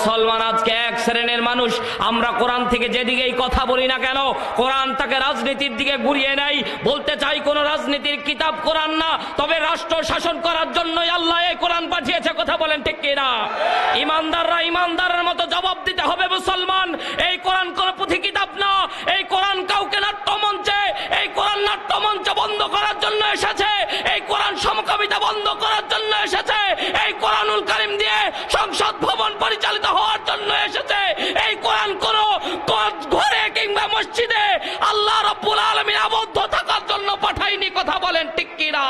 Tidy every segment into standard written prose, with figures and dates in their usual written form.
মুসলমান আজকে এক শ্রেণীর মানুষ, আমরা কোরআন থেকে যেদিকেই কথা বলি না কেন কোরআন তাকে রাজনীতির দিকে ঘুরিয়ে নেয়। বলতে চাই কোন রাজনীতির কিতাব কোরআন না, তবে রাষ্ট্র শাসন করার জন্যই আল্লাহ এই কোরআন পাঠিয়েছে। কথা বলেন ঠিক কিনা? ইমানদাররা ইমানদারের মতো জবাব দিতে হবে। মুসলমান, এই কোরআন কোন পুঁথি কিতাব না। এই কোরআন কাউকে নাট্যমঞ্চে, এই কোরআন নাট্যমঞ্চ বন্ধ করার জন্য এসেছে। এই কোরআন সমকামিতা বন্ধ করার জন্য এসেছে। এই কোরআনুল কারীম দিয়ে সংসদ ভবন পরিচালিত হওয়ার জন্য এসেছে। এই কোরআন কোন ঘরে কিংবা মসজিদে আল্লাহ রাব্বুল আলামিন আবদ্ধ থাকার জন্য পাঠায়নি। কথা বলেন ঠিক কিনা?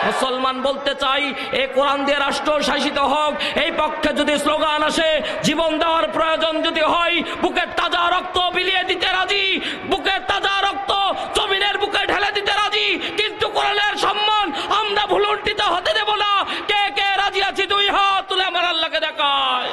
মুসলমান বলতে চাই, এই কোরআন দিয়ে রাষ্ট্র শাসিত হোক, এই পক্ষে যদি স্লোগান আসে, জীবন দেওয়ার প্রয়োজন যদি হয়, বুকের তাজা রক্ত বিলিয়ে দিতে রাজি, বুকের তাজা রক্ত জমিনের বুকে ঢেলে দিতে রাজি, কিন্তু কোরআনের সম্মান আমরা ভুলুণ্ঠিত হতে দেব না। কে কে রাজি আছি? দুই হাত তুলে আমার আল্লাহকে দেখায়।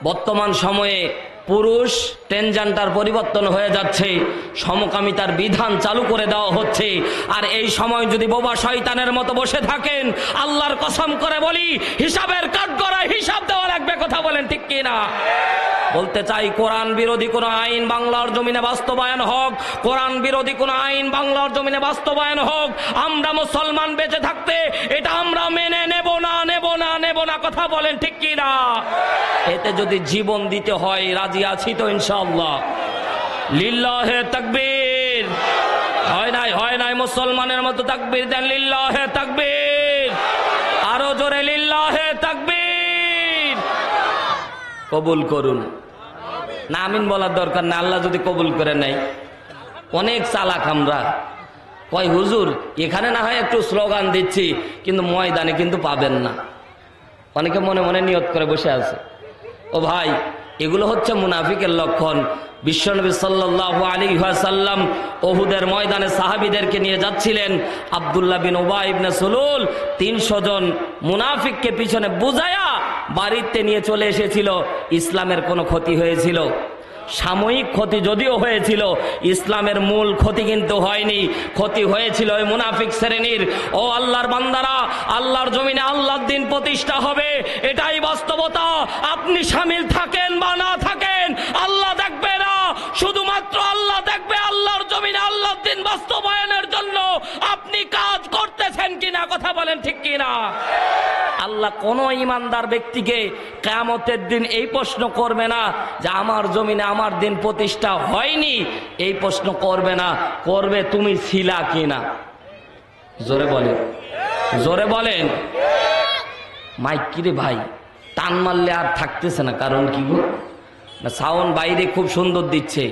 বর্তমান সময়ে পুরুষ ট্রান্সজেন্ডার পরিবর্তন হয়ে যাচ্ছে, সমকামিতার বিধান চালু করে দেওয়া হচ্ছে। আর এই সময় যদি বোবা শয়তানের মতো বসে থাকেন, আল্লাহর কসম করে বলি হিসাবের কাঠগড়ায় হিসাব দেওয়া লাগবে। কথা বলেন ঠিক কিনা? বলতে চাই, কোরআন বিরোধী কোন আইন বাংলার জমিনে বাস্তবায়ন হোক, কোরআন বিরোধী কোন আইন বাংলার জমিনে বাস্তবায়ন হোক, আমরা মুসলমান বেঁচে থাকতে এটা আমরা মেনে নেব না, নেব না, নেব না। কথা বলেন ঠিক কিনা? এতে যদি জীবন দিতে হয় রাজি আছি তো ইনশাআল্লাহ। লিল্লাহে তাকবীর। হয় নাই মুসলমানের মতো তাকবীর দেন। লিল্লাহে তাকবীর। আরো জোরে লিল্লাহে তাকবীর। কবুল করুন না, আমিন বলার দরকার না, আল্লাহ যদি কবুল করে নেয়। অনেক চালাক আমরা, কয় হুজুর এখানে না হয় একটু স্লোগান দিচ্ছি, কিন্তু ময়দানে কিন্তু পাবেন না। অনেকে মনে মনে নিয়ত করে বসে আছে। ও ভাই, এগুলো হচ্ছে মুনাফিকের লক্ষণ। বিশ্বনবী সাল্লাল্লাহু আলাইহি ওয়াসাল্লাম উহুদের ময়দানে সাহাবীদেরকে নিয়ে যাচ্ছিলেন। আব্দুল্লাহ বিন উবাই ইবনে সুলুল 300 জন মুনাফিককে পিছনে বুঝায়া বাড়িতে নিয়ে চলে এসেছিল। ইসলামের কোনো ক্ষতি হয়েছিল? সাময়িক ক্ষতি যদিও হয়েছিল, ইসলামের মূল ক্ষতি কিন্তু হয়নি। ক্ষতি হয়েছিল ওই মুনাফিক শ্রেণীর। ও আল্লাহর বান্দারা, আল্লাহর জমিনে আল্লাহর দিন প্রতিষ্ঠা হবে, এটাই বাস্তবতা। আপনি শামিল থাকেন বা না থাকেন, আল্লাহ দেখবে না, শুধুমাত্র আল্লাহ দেখবে আল্লাহর জমিনে আল্লাহর দিন বাস্তবায়নের জন্য আপনি কাজ করতেছেন কিনা। কথা বলেন ঠিক কিনা? আল্লাহ কোন ইমানদার ব্যক্তিকে কিয়ামতের দিন এই প্রশ্ন করবে না যে আমার জমিনে আমার দিন প্রতিষ্ঠা হয়নি, এই প্রশ্ন করবে না, করবে তুমি ছিলা কিনা। জোরে বলেন, জোরে বলেন। মাইক কিরে ভাই, টান মারলে আর থাকতেছে না, কারণ কি গো? না সাউন্ড বাইরে খুব সুন্দর দিচ্ছে,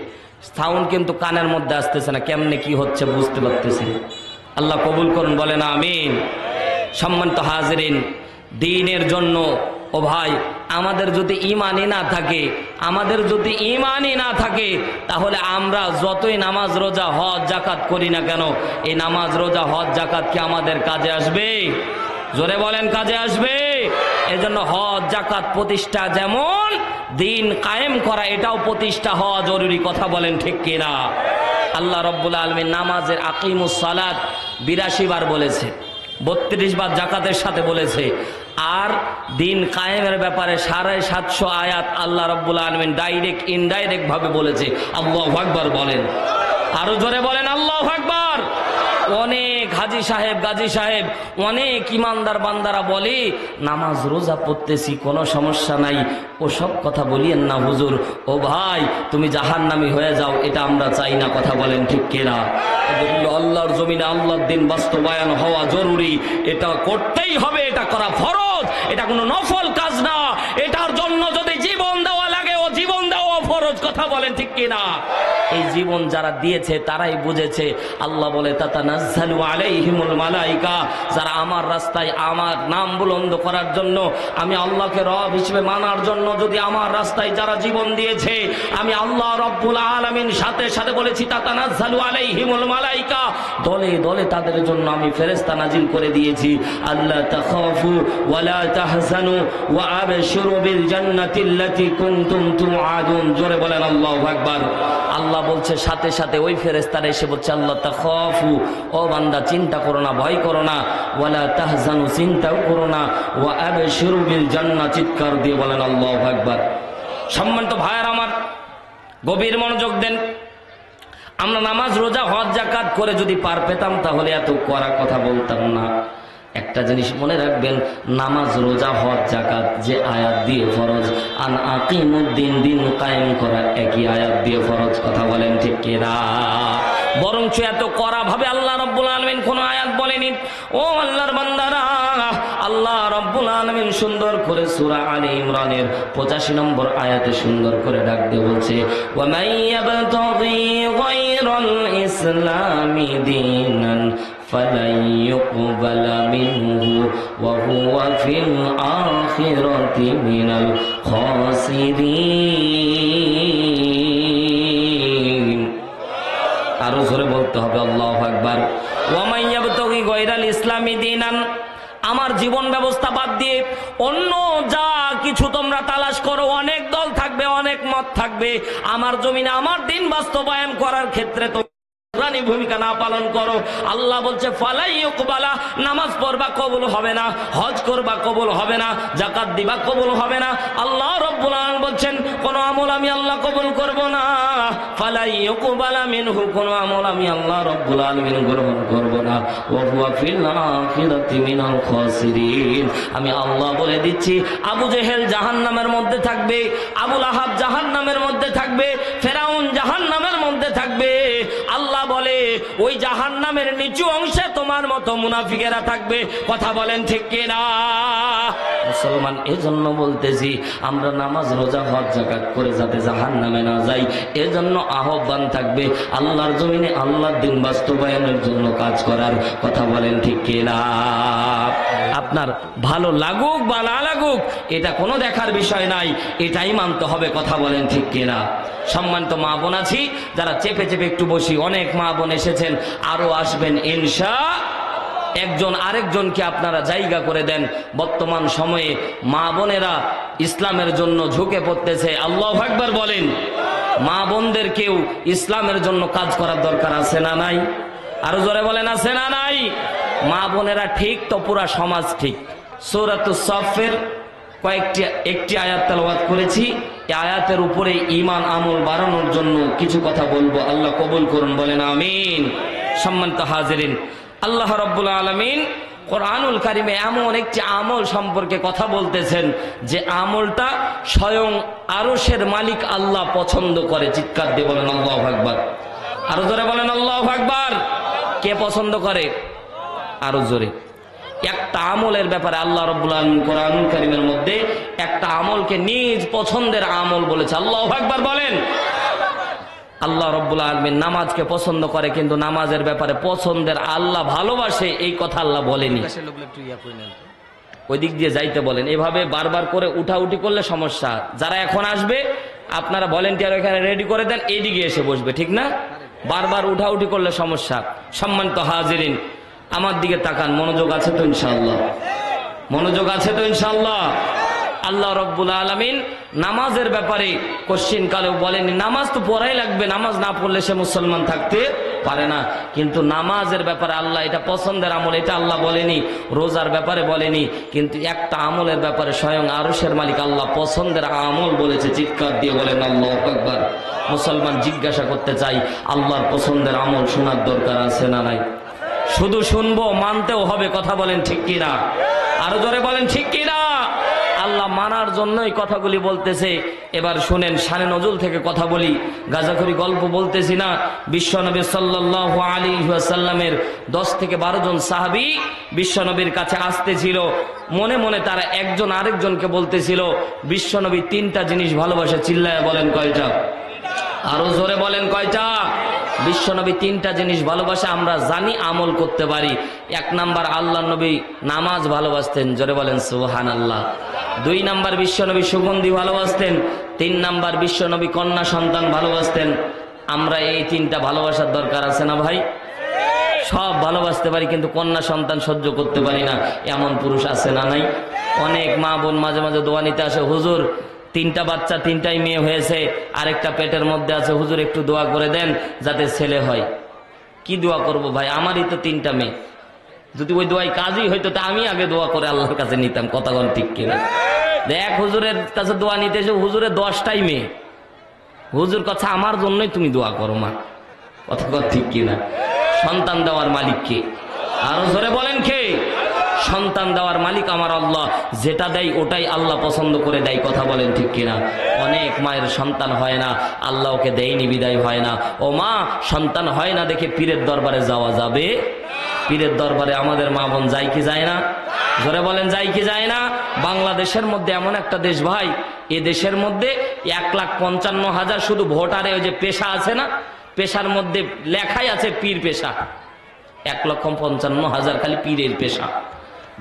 সাউন্ড কিন্তু কানের মধ্যে আসতেছে না। কেমনে কি হচ্ছে বুঝতে পারতেছি। আল্লাহ কবুল করুন, বলেন আমিন। সম্মানিত হাজিরিন, দ্বীনের জন্য ও ভাই, আমাদের যদি ঈমানই না থাকে, আমাদের যদি ঈমানই না থাকে, তাহলে আমরা যতই নামাজ রোজা হজ যাকাত করি না কেন, এই নামাজ রোজা হজ যাকাত কি আমাদের কাজে আসবে? জোরে বলেন, কাজে আসবে? এজন্য হজ যাকাত প্রতিষ্ঠা যেমন, দ্বীন কায়েম করা এটাও প্রতিষ্ঠা হওয়া জরুরি। কথা বলেন ঠিক কিনা? আল্লাহ রাব্বুল আলামিন নামাজের আকিমুস সালাত 82 বার বলেছে, 32 বার যাকাতের সাথে বলেছে। আর দিন কায়েমের ব্যাপারে 750 আয়াত আল্লাহ রাব্বুল আলামিন ডাইরেক্ট ইনডাইরেক্ট ভাবে বলেছে। আল্লাহু আকবার বলেন, আরো জোরে বলেন আল্লাহু আকবার। অনেক হাজি সাহেব, গাজী সাহেব, অনেক ইমানদার বান্দারা বলে নামাজ রোজা পড়তেছি, কোনো সমস্যা নাই, ওসব কথা বলিয়েন না হুজুর। ও ভাই, তুমি জাহান্নামী হয়ে যাও, এটা আমরা চাই না। কথা বলেন ঠিক কিনা? আল্লাহর জমিনে আল্লাহর দিন বাস্তবায়ন হওয়া জরুরি, এটা করতেই হবে, এটা করা ফরজ, এটা কোনো নফল কাজ না। এটার জন্য যদি জীবন দেওয়া লাগে, ও জীবন দেওয়া ফরজ। কথা বলেন ঠিক কিনা? এই জীবন যারা দিয়েছে তারাই বুঝেছে। আল্লাহ বলে তাতানাজ্জালু আলাইহিমুল মালাইকা, যারা আমার রাস্তায় আমার নাম বুলন্দ করার জন্য, আমি আল্লাহকে রব হিসেবে মানার জন্য যদি আমার রাস্তায় যারা জীবন দিয়েছে, আমি আল্লাহ রব্বুল আলামিন সাথে সাথে বলেছি তাতানাজ্জালু আলাইহিমুল মালাইকা, দলে দলে তাদের জন্য আমি ফেরেশতা নাজিল করে দিয়েছি। আল্লাহ তাখাফু ওয়ালা তাহজানু ওয়া আবশিরু বিল জান্নাতিল্লাতী কুনতুম তুআদুন। জোরে বলেন আল্লাহু আকবার। আল্লাহ বলছে সাথে সাথে ওই ফেরেশতারা এসে বলছে আল্লাহ তাখাফু, ও বান্দা চিন্তা করো না, ভয় করো না, ওয়ালা তাহজানু চিন্তাও করো না, ওয়া আবশিরু বিল জান্নাহ, চিৎকার দিয়ে বলেন আল্লাহু আকবার। সম্মানিত ভাইয়েরা আমার, গভীর মনোযোগ দেন। আমরা নামাজ রোজা হজ যাকাত করে যদি পার পেতাম তাহলে এত কড়া কথা বলতাম না। একটা জিনিস মনে রাখবেন, নামাজ রোজা হজ যাকাত যে আয়াত দিয়ে ফরজ, আন আকিমুদ্দিন, দিন কায়েম করা একই আয়াত দিয়ে ফরজ। কথা বলেন ঠিক কিনা? বরঞ্চ এত কড়া ভাবে আল্লাহ রব্বুল আলামিন কোন আয়াত বলেনি। ও আল্লাহর বান্দারা, আল্লাহ রব্বুল আলামিন সুন্দর করে সূরা আলে ইমরানের 85 নম্বর আয়াতে সুন্দর করে ডাক দিয়ে বলছে, ওয়া মাইয়াবতাগি গায়রাল ইসলামি দীনান ফালান ইউকবালা মিনহু ওয়া হুয়া ফিল আখিরাতি মিনাল খাসিরিন। আরো জোরে বলতে হবে আল্লাহু আকবার। ওয়া মাইয়াবতাগি গায়রাল ইসলামি দীনান, আমার জীবন ব্যবস্থা বাদ দিয়ে অন্য যা কিছু তোমরা তালাশ করো, অনেক দল থাকবে, অনেক মত থাকবে, আমার জমিনে আমার দিন বাস্তবায়ন করার ক্ষেত্রে তো ভূমিকা না পালন করো, আল্লাহ বলছে ফালাই ইউকবালা, নামাজ পড়বা কবুল হবে না, হজ করবা কবুল হবে না, যাকাত দিবা কবুল হবে না। আল্লাহ রব্বুল আলামিন বলছেন কোন আমল আমি আল্লাহ কবুল করব না, ফালাই ইউকবালা মিনহু, কোন আমল আমি আল্লাহ রব্বুল আলামিন গ্রহণ করব না, ওয়া হুয়া ফিল আখিরাতি মিনাল খাসিরিন। আমি আল্লাহ বলে দিচ্ছি, আবু জেহেল জাহান্নামের মধ্যে থাকবে, আবু লাহাব জাহান্নামের মধ্যে থাকবে, ফেরাউন জাহান্নামের মধ্যে থাকবে। আল্লাহ বলে ওই জাহান্নামের নিচু অংশে তোমার মতো মুনাফিকেরা থাকবে। কথা বলেন ঠিক কিনা? মুসলমান, এজন্য বলতেছি আমরা নামাজ রোজা হজ যাকাত করে যাতে জাহান্নামে না যাই, এজন্য আহ্বান থাকবে আল্লাহর জমিনে আল্লাহর দিন বাস্তবায়নের জন্য কাজ করার। কথা বলেন ঠিক কিনা? আপনার ভালো লাগুক বা না লাগুক এটা কোনো দেখার বিষয় নাই, এটাই মানতে হবে। কথা বলেন ঠিক কিনা? সম্মানিত মা বোন আছি যারা চেপে চেপে একটু বসি, অনেক মা বোন এসেছেন, আরো আসবেন ইনশাআল্লাহ। একজন আরেকজনকে আপনারা জায়গা করে দেন। বর্তমান সময়ে মা বোনেরা ইসলামের জন্য ঝুঁকে পড়তেছে। আল্লাহু আকবার বলেন। মা বোনদেরকেও ইসলামের জন্য কাজ করার দরকার আছে না নাই? আরো জোরে বলেন, আছে না নাই? মা বোনেরা ঠিক তো পুরা সমাজ ঠিক। সূরাতুস সাফের একটি আয়াত তেলাওয়াত করেছি, এই আয়াতের উপরে ঈমান আমল বাড়ানোর জন্য কিছু কথা বলবো। আল্লাহ কবুল করুন, বলেন আমিন। সম্মানিত হাজিরিন, আল্লাহ রাব্বুল আলামিন কোরআনুল কারিমে এমন একটি আমল সম্পর্কে কথা বলতেছেন যে আমলটা স্বয়ং আরশের মালিক আল্লাহ পছন্দ করে। চিৎকার দিয়ে বলেন আল্লাহু আকবার। আরো জোরে বলেন আল্লাহু আকবার। কে পছন্দ করে? আরো জোরে। একটা আমলের ব্যাপারে আল্লাহ রাব্বুল আলামিন কোরআনুল কারীমের মধ্যে একটা আমলকে নিজ পছন্দের আমল বলেছে। আল্লাহু আকবার বলেন। আল্লাহ রাব্বুল আলামিন নামাজকে পছন্দ করে, কিন্তু নামাজের ব্যাপারে পছন্দের আল্লাহ ভালোবাসে এই কথা আল্লাহ বলেনি। ওই দিক দিয়ে যাইতে বলেন। এভাবে বারবার করে উঠাউঠি করলে সমস্যা। যারা এখন আসবে আপনারা ভলেন্টিয়ার এখানে রেডি করে দেন, এইদিকে এসে বসবে, ঠিক না? বারবার উঠাউঠি করলে সমস্যা। সম্মানিত হাজিরিন, আমার দিকে তাকান। মনোযোগ আছে তো ইনশাআল্লাহ? মনোযোগ আছে তো ইনশাআল্লাহ? আল্লাহ রাব্বুল আলামিন নামাজের ব্যাপারে কোশ্চিন কালেও বলেনি নামাজ তো পড়াই লাগবে, নামাজ না পড়লে সে মুসলমান থাকতে পারে না। কিন্তু নামাজের ব্যাপারে আল্লাহ এটা পছন্দের আমল, এটা আল্লাহ বলেনি। রোজার ব্যাপারে বলেনি, কিন্তু একটা আমলের ব্যাপারে স্বয়ং আরশের মালিক আল্লাহ পছন্দের আমল বলেছে। চিৎকার দিয়ে বলেন আল্লাহু আকবার। মুসলমান জিজ্ঞাসা করতে চাই, আল্লাহর পছন্দের আমল শোনার দরকার আছে না নাই? শুধু শুনবো, মানতেও হবে। কথা বলেন ঠিক কিনা? আরো জোরে বলেন ঠিক কিনা? আল্লাহ মানার জন্যই কথাগুলি বলতেছে। এবার শুনেন, শানে নজুল থেকে কথা বলি, গাজাখুরি গল্প বলতেছি না। বিশ্বনবী সাল্লাল্লাহু আলাইহি ওয়াসাল্লামের 10 থেকে 12 জন সাহাবী বিশ্বনবীর কাছে আসতেছিল। মনে মনে তারা একজন আরেকজনকে বলতেছিল বিশ্বনবী 3টা জিনিস ভালোবাসে। চিল্লায় বলেন কয়টা? আরো জোরে বলেন কয়টা? বিশ্বনবী তিনটা জিনিস ভালোবাসে, আমরা জানি, আমল করতে পারি। এক নাম্বার, আল্লাহ নবী নামাজ ভালোবাসতেন, জোরে বলেন সুবহানাল্লাহ। দুই নাম্বার, বিশ্বনবী সুগন্ধি ভালোবাসতেন। তিন নাম্বার, বিশ্বনবী কন্যা সন্তান ভালোবাসতেন। আমরা এই তিনটা ভালোবাসার দরকার আছে না ভাই? সব ভালোবাসতে পারি, কিন্তু কন্যা সন্তান সহ্য করতে পারি না, এমন পুরুষ আছে না নাই? অনেক মা বোন মাঝে মাঝে দোয়া নিতে আসে, হুজুর তিনটা বাচ্চা, তিনটাই মেয়ে হয়েছে, আরেকটা পেটের মধ্যে আছে, হুজুর একটু দোয়া করে দেন যাতে ছেলে হয়। কি দোয়া করব ভাই, আমারই তো তিনটা মেয়ে, যদি ওই দোয়াই কাজই হইতো তা আমি আগে দোয়া করে আল্লাহর কাছে নিতাম। কথা বল ঠিক কিনা? দেখ হুজুরের কাছে দোয়া নিতে এসে হুজুরের 10টাই মেয়ে, হুজুর কথা আমার জন্যই তুমি দোয়া করো মা। কথা বল ঠিক কিনা? সন্তান দেওয়ার মালিক কে? আরো জোরে বলেন কে? সন্তান দেওয়ার মালিক আমার আল্লাহ। যেটা দেয় ওটাই আল্লাহ পছন্দ করে দেয়। কথা বলেন ঠিক কিনা? অনেক মায়ের সন্তান হয় না, আল্লাহ ওকে দেয়নি বিদায় হয় না। ও মা, সন্তান হয় না দেখে পীরের দরবারে যাওয়া যাবে? পীরের দরবারে আমাদের মা বোন যায় কি যায় না? জোরে বলেন যায় কি যায় না? বাংলাদেশের মধ্যে এমন একটা দেশ ভাই, এ দেশের মধ্যে 1,55,000 শুধু ভোটারে ওই যে পেশা আছে না, পেশার মধ্যে লেখাই আছে পীর পেশা। 1,55,000 খালি পীরের পেশা।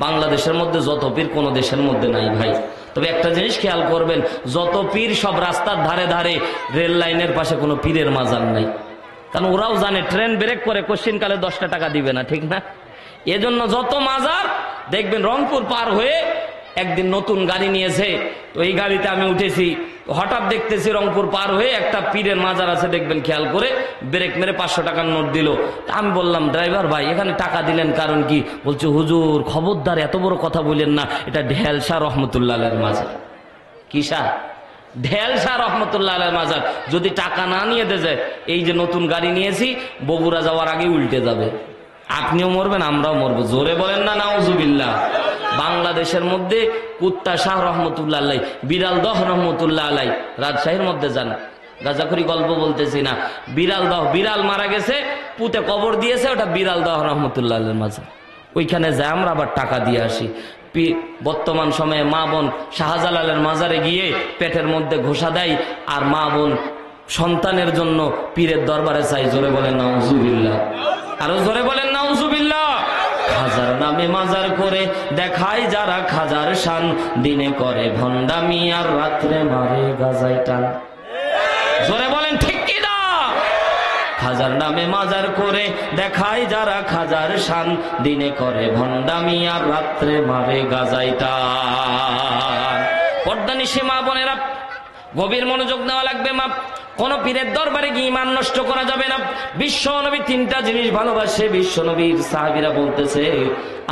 বাংলাদেশের মধ্যে যত পীর কোনো দেশের মধ্যে নাই ভাই। তবে একটা জিনিস খেয়াল করবেন, যত পীর সব রাস্তার ধারে ধারে, রেল লাইনের পাশে কোনো পীরের মাজার নাই। কারণ ওরাও জানে ট্রেন ব্রেক করে কোশ্চিন কালে 10টা টাকা দিবে না, ঠিক না? এজন্য যত মাজার দেখবেন, রংপুর পার হয়ে একদিন নতুন গাড়ি নিয়েছে, তো এই গাড়িতে আমি উঠেছি, হঠাৎ দেখতেছি রংপুর পার হয়ে একটা পীরের মাজার আছে, দেখবেন খেয়াল করে, ব্রেক মেরে 500 টাকার নোট দিল। আমি বললাম, ড্রাইভার ভাই এখানে টাকা দিলেন কারণ কি? বলছে, হুজুর খবরদার এত বড় কথা বললেন না, এটা ঢেল শাহ রহমতুল্লাহ আলাইহির মাজার। কি শাহ? ঢেল শাহ রহমতুল্লাহ আলাইহির মাজার। যদি টাকা না নিয়ে দেয়, এই যে নতুন গাড়ি নিয়েছি, বগুড়া যাওয়ার আগে উল্টে যাবে, আপনিও মরবেন আমরাও মরবো। জোরে বলেন না নাউজুবিল্লাহ। বাংলাদেশের মধ্যে কুত্তা শাহ রহমতুল্লাহ আলাই, বিড়াল দহ রহমতুল্লাহ আলাই, রাজশাহীর মধ্যে যান, গাজাখুরি গল্প বলতেছি না, বিড়াল দহ, বিড়াল মারা গেছে, পুঁতে কবর দিয়েছে, ওটা বিড়াল দহ রহমতুল্লাহ আলাইহির মাজার। ওইখানে যায় আমরা আবার টাকা দিয়ে আসি। বর্তমান সময়ে মা বোন শাহজালালের মাজারে গিয়ে পেটের মধ্যে ঘোষা দেয়, আর মা বোন সন্তানের জন্য পীরের দরবারে চাই। জোরে বলেন নাউজুবিল্লাহ। আরো জোরে বলেন নাউজুবিল্লাহ। খাজার নামে মাজার করে দেখায় যারা খাজার শান, দিনে করে ভণ্ডামি আর রাত্রে মারে গাজায় টান। জোরে বলেন ঠিক কি না? খাজার নামে মাজার করে দেখায় যারা খাজার শান, দিনে করে ভণ্ডামি আর রাত্রে মারে গাজায় টান। পর্দানিশি মা বোনেরা, গভীর মনোযোগ নেওয়া লাগবে। মা, কোন পীরের দরবারে গিয়ে ঈমান নষ্ট করা যাবে না। বিশ্ব নবী তিনটা জিনিস ভালোবাসে। বিশ্ব নবীর সাহাবীরা বলতেছে,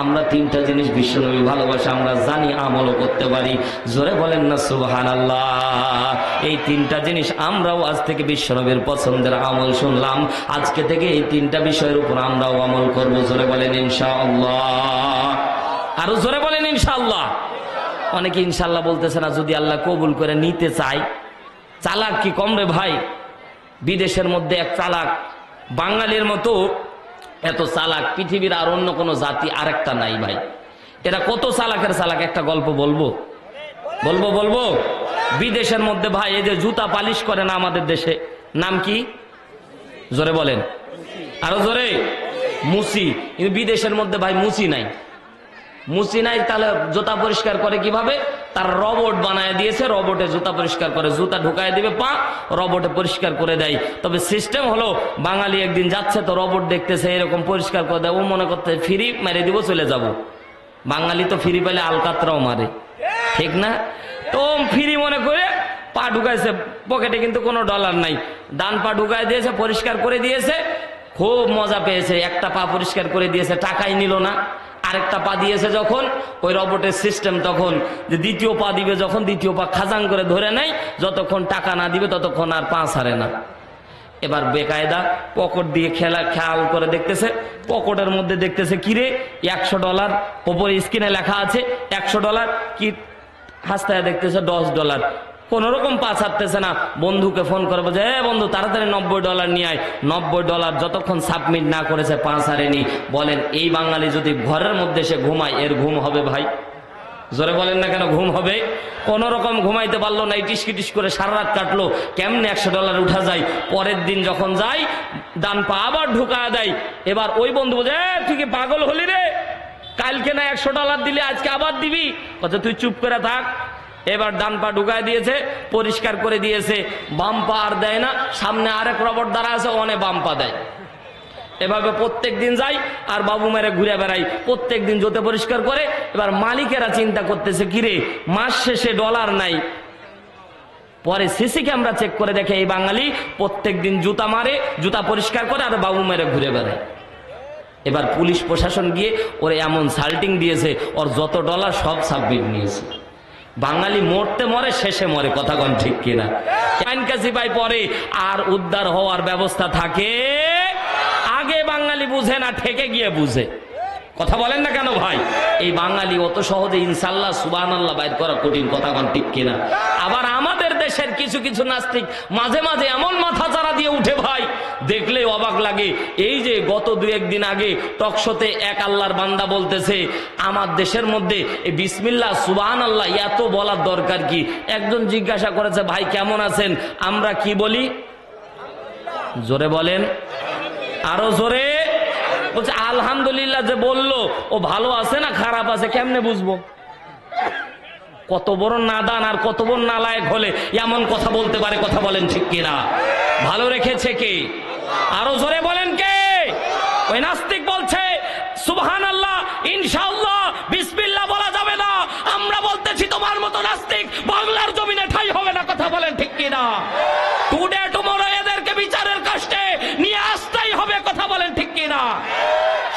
আমরা তিনটা জিনিস বিশ্ব নবী ভালোবাসে, আমরা জানি, আমলও করতে পারি। জোরে বলেন না সুবহানাল্লাহ। এই তিনটা জিনিস আমরাও আজ থেকে বিশ্ব নবীর পছন্দের আমল শুনলাম, আজকে থেকে এই তিনটা বিষয়ের উপর আমরাও আমল করবো। জোরে বলেন ইনশাআল্লাহ। আরো জোরে বলেন ইনশাআল্লাহ। অনেকে ইনশাআল্লাহ বলতেছে না, যদি আল্লাহ কবুল করে নিতে চায়। চালাক কি কম রে ভাই? বিদেশের মধ্যে এক চালাক, বাঙালির মতো এত চালাক পৃথিবীর আর অন্য কোনো জাতি আরেকটা নাই ভাই। এরা কত চালাকের চালাক, একটা গল্প বলবো বলবো বলবো। বিদেশের মধ্যে ভাই, এই যে জুতা পালিশ করে না আমাদের দেশে, নাম কি? জোরে বলেন, আরো জোরে। মুসি। কিন্তু বিদেশের মধ্যে ভাই মুসি নাই। মুসি নাই, তাহলে জুতা পরিষ্কার করে কিভাবে? তার রবট বানায় দিয়েছে, রবটে জুতা পরিষ্কার করে, জুতা ঢুকায় দিবে পা, রবটে পরিষ্কার করে দেয়। তবে সিস্টেম হলো, বাঙালি একদিন যাচ্ছে তো রবট দেখতেছে এরকম পরিষ্কার করে দেয়, ও মনে করতে ফ্রি মেরে দিব, চলে যাব। বাঙালি তো ফ্রি পেলে আলকাতরাও মারে, ঠিক না? তো ফ্রি মনে করে পা ঢুকাইছে পকেটে, কিন্তু কোনো ডলার নাই, ডান পা ঢুকায় দিয়েছে, পরিষ্কার করে দিয়েছে, খুব মজা পেয়েছে। একটা পা পরিষ্কার করে দিয়েছে, টাকাই নিল না। আরেকটা পা দিয়েছে যখন, ওই রবটের সিস্টেম তখন যে দ্বিতীয় পা দিবে যখন, দ্বিতীয় পা খাজাং করে ধরে নেয়, যতক্ষণ টাকা না দিবে ততক্ষণ আর পা ছাড়ে না। এবার বেকায়দা পকেট দিয়ে খেয়াল করে দেখতেছে, পকেটের মধ্যে দেখতেছে কিরে $100, ওপরে স্ক্রিনে লেখা আছে $100, কি হাসতে দেখতেছে $10। কোন রকম পা ছাড়তেছে না। বন্ধুকে ফোন করে বলছে, বন্ধু তাড়াতাড়ি $90 নিয়ে আয়। $90 যতক্ষণ সাবমিট না করেছে পা ছাড়েনি। বলেন এই বাঙালি যদি ঘরের মধ্যে সে ঘুমায়, এর ঘুম হবে ভাই? জোরে বলেন না কেন? ঘুম হবে? কোন রকম ঘুমাইতে পারলো না, টিস করে সারা রাত কাটলো। কেমনে $100 উঠা যায়? পরের দিন যখন যায় ডান পা আবার ঢুকা দেয়। এবার ওই বন্ধু বলছে, তুই কি পাগল হলি রে? কালকে না $100 দিলে আজকে আবার দিবি? কথা তুই চুপ করে থাক। এবার ডান পা ঢুকায় দিয়েছে, পরিষ্কার করে দিয়েছে, বাম পা আর দেয় না। সামনে আরেক রবট দ্বারা আছে, অনেক বাম পা দেয়। এভাবে প্রত্যেক দিন যাই আর বাবু মেরে ঘুরে বেড়াই, প্রত্যেক দিন জোতে পরিষ্কার করে। এবার মালিকেরা চিন্তা করতেছে, কিরে মাস শেষে ডলার নাই। পরে সিসি ক্যামেরা চেক করে দেখে এই বাঙালি প্রত্যেক দিন জুতা মারে, জুতা পরিষ্কার করে আর বাবু মেরে ঘুরে বেড়ায়। এবার পুলিশ প্রশাসন গিয়ে ওরে এমন সাল্টিং দিয়েছে, ওর যত ডলার সব সাবমিট নিয়েছে। বাঙালি মরতে মরে, শেষে মরে। কথা কন ঠিক কিনা? আইনকাশিপাই পরে আর উদ্ধার হওয়ার ব্যবস্থা থাকে। আগে বাঙালি বুঝে না, ঠেকে গিয়ে বুঝে। কথা বলেন না কেন ভাই? এই বাঙালি অত সহজে ইনশাল্লাহ সুবহানাল্লাহ বাইর করা কঠিন। কথা কন ঠিক কিনা? আবার আমাদের দেশের কিছু কিছু নাস্তিক মাঝে মাঝে এমন মাথা চারা দিয়ে উঠে ভাই, দেখলে অবাক লাগে। এই যে গত 2-1 দিন আগে টকশোতে এক আল্লাহর বান্দা বলতেছে, আমার দেশের মধ্যে এই বিসমিল্লাহ সুবহানাল্লাহ এত বলার দরকার কি? একজন জিজ্ঞাসা করেছে, ভাই কেমন আছেন? আমরা কি বলি? জোরে বলেন, আরো জোরে। বলছে আলহামদুলিল্লাহ। যে বললো ও ভালো আছে না খারাপ আছে কেমনে বুঝবো? কত বড় নাদান আর কত বড় নালায়েক হলে এমন কথা বলতে পারে? কথা বলেন ঠিক কিনা? ভালো রেখেছে কে? আরো জোরে বলেন কে? ওই নাস্তিক বলছে সুবহানাল্লাহ, ইনশাআল্লাহ, বিসমিল্লাহ বলা যাবে না। আমরা বলতেছি তোমার মতো নাস্তিক বাংলার জমিনে ঠাঁই হবে না। কথা বলেন ঠিক কিনা? টুডে টুমরো এদেরকে বিচারের কাস্টে নিয়ে আসতেই হবে। কথা বলেন ঠিক কিনা?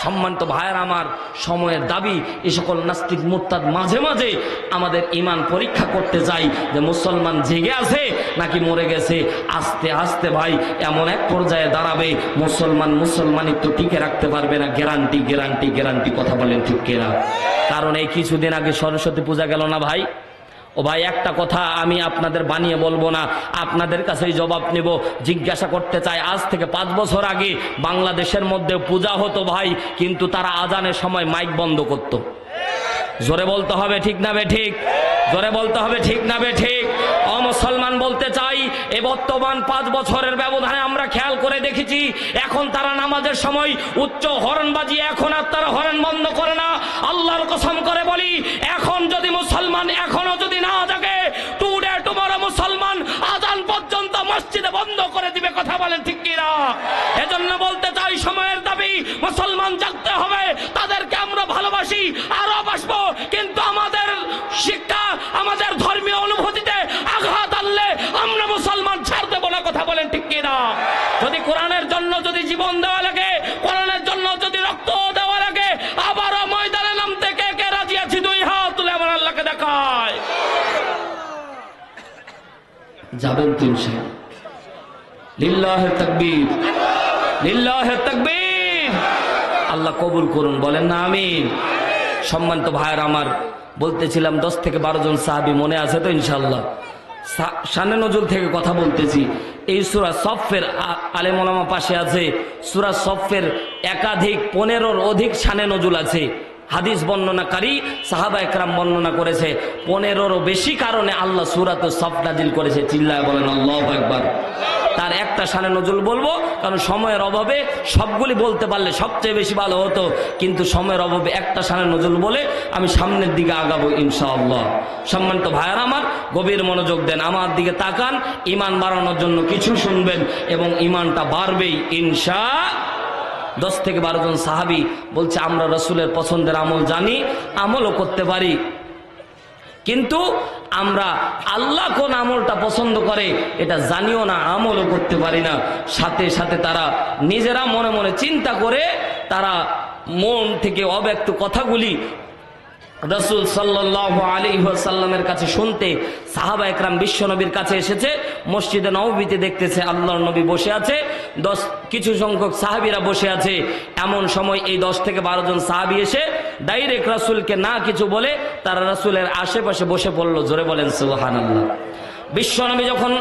সম্মানিত ভাইয়ের আমার, সময়ের দাবি এই সকল নাস্তিক মুরতাদ মাঝে মাঝে আমাদের ঈমান পরীক্ষা করতে যাই যে মুসলমান জেগে আছে নাকি মরে গেছে। আস্তে আস্তে ভাই এমন এক পর্যায়ে দাঁড়াবে মুসলমানিত্ব টিকে রাখতে পারবে না। Guarantee guarantee guarantee. কথা বলেন ঠিক কিনা? কারণ এই কিছুদিন আগে সরস্বতী পূজা গেল না ভাই? ও ভাই একটা কথা আমি আপনাদের বানিয়ে বলবো না, আপনাদের কাছেই জবাব নেব। জিজ্ঞাসা করতে চাই, আজ থেকে 5 বছর আগে বাংলাদেশের মধ্যে পূজা হতো ভাই, কিন্তু তারা আজানের সময় মাইক বন্ধ করত। জোরে বলতে হবে ঠিক না বে ঠিক? জোরে বলতে হবে ঠিক না বে ঠিক? মুসলমান বলতে চাই, এ বর্তমান 5 বছরের ব্যবধানে আমরা খেয়াল করে দেখেছি, এখন তারা নামাজের সময় উচ্চ হর্ন বাজিয়ে এখন আর তারা হর্ন বন্ধ করে না। আল্লাহর কসম করে বলি, এখন যদি মুসলমান এখনো যদি না জাগে, টুডে টুমরো মুসলমান আজান পর্যন্ত মসজিদে বন্ধ করে দিবে। কথা বলেন ঠিক কিনা? এজন্য বলতে চাই, সময়ের দাবি, মুসলমান জাগতে হবে। তাদেরকে আমরা ভালোবাসি, আরো বাসবো, কিন্তু আমাদের শিক্ষা, আমাদের ধর্মীয় অনুভূতিতে আঘাত আনলে আমরা মুসলমান ছাড় দেব না। কথা বলেন ঠিক কিনা? যদি কোরআনের জন্য যদি জীবন দেওয়া লাগে, কোরআনের জন্য যদি রক্ত দেওয়া লাগে, আবারও ময়দানে নামতে কে কে রাজি আছি? 2 হাত তুলে আমার আল্লাহকে দেখায়। যাবেন তো ইনশাআল্লাহ। লিল্লাহি তাকবীর, লিল্লাহি তাকবীর। আল্লাহ কবুল করুন, বলেন না আমিন। সম্মানিত ভাইয়ের আমার, বলতেছিলাম 10 থেকে 12 জন সাহাবী, মনে আছে তো ইনশাআল্লাহ? শানে নজুল থেকে কথা বলতেছি। এই সূরা সফের আলেম ওলামা পাশে আছে, সূরা সফের একাধিক 15-র অধিক শানে নজুল আছে। হাদিস বর্ণনাকারী সাহাবা একরাম বর্ণনা করেছে 15-রও বেশি কারণে আল্লাহ সূরাতুস সফ নাজিল করেছে। চিল্লায় বলেন আল্লাহু আকবার। তার একটা শানে নজুল বলবো, কারণ সময়ের অভাবে সবগুলি বলতে পারলে সবচেয়ে বেশি ভালো হতো, কিন্তু সময়ের অভাবে একটা শানে নজুল বলে আমি সামনের দিকে আগাবো ইনশাআল্লাহ। সম্মানিত ভাইয়ারা আমার, গভীর মনোযোগ দেন, আমার দিকে তাকান। ঈমান বাড়ানোর জন্য কিছু শুনবেন এবং ঈমানটা বাড়বেই ইনশাআল্লাহ। 10 থেকে 12 জন সাহাবী বলছে, আমরা রাসূলের পছন্দের আমল জানি, আমলও করতে পারি, কিন্তু আমরা আল্লাহ কোন আমলটা পছন্দ করে এটা জানিও না, আমলও করতে পারি না। সাথে সাথে তারা নিজেরা মনে মনে চিন্তা করে তারা মন থেকে অব্যক্ত কথাগুলি রাসূল সাল্লাল্লাহু আলাইহি ওয়াসাল্লামের কাছে শুনতে সাহাবা একরাম বিশ্ব নবীর কাছে এসেছে। মসজিদে নববীতে দেখতেছে আল্লাহর নবী বসে আছে, কিছু সংখ্যক সাহাবীরা বসে আছে। এমন সময় এই 10 থেকে 12 জন সাহাবী এসে ডাইরেক্ট রাসূলকে না কিছু বলে তারা রাসূলের আশেপাশে বসে পড়ল। জোরে বলেন সুবহানাল্লাহ। বিশ্ব নবী যখন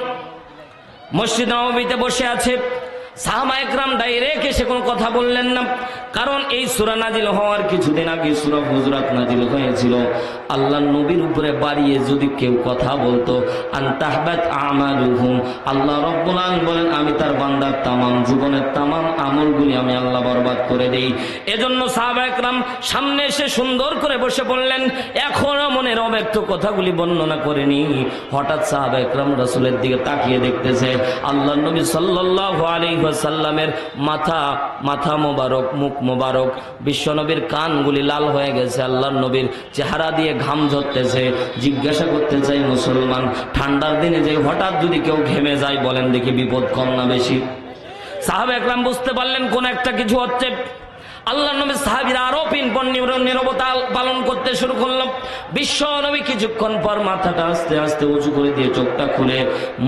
মসজিদ নববীতে বসে আছে, সাহাবা একরাম ডাইরেক্ট এসে কোনো কথা বললেন না, কারণ এই সূরা নাজিল হওয়ার কিছুদিন আগে সূরা হুজুরাত নাজিল হয়েছিল। আল্লাহর নবীর উপরে বাড়িয়ে যদি কেউ কথা বলতো, আনতাহবাত আমালুহুম, আল্লাহ রাব্বুল আলামিন বলেন আমি তার বান্দার তামাম জীবনের তামাম আমলগুলি আমি আল্লাহ বরবাদ করে দেই। এজন্য সাহাবা একরাম সামনে এসে সুন্দর করে বসে পড়লেন, এখনো মনের অব্যক্ত কথাগুলি বর্ণনা করেনি। হঠাৎ সাহাবা একরাম রাসূলের দিকে তাকিয়ে দেখতেছে আল্লাহর নবী সাল্লাল্লাহু আলাইহি ওয়াসাল্লামের মাথা মোবারক, মুখ মোবারক, বিশ্বনবীর কানগুলি লাল হয়ে গেছে, আল্লাহর নবীর চেহারা দিয়ে ঘাম ঝরতেছে। জিজ্ঞাসা করতে চাই মুসলমান, ঠান্ডার দিনে যে হঠাৎ যদি কেউ ঘেমে যায়, বলেন দেখি বিপদ কম না বেশি? সাহাবা একরাম বুঝতে পারলেন কোন একটা কিছু হচ্ছে। আল্লাহর নবী সাহাবীরা আরো পিনপন নীরবতা পালন করতে শুরু করলো। বিশ্ব নবী কিছুক্ষণ পর মাথাটা আস্তে আস্তে উঁচু করে দিয়ে চোখটা খুলে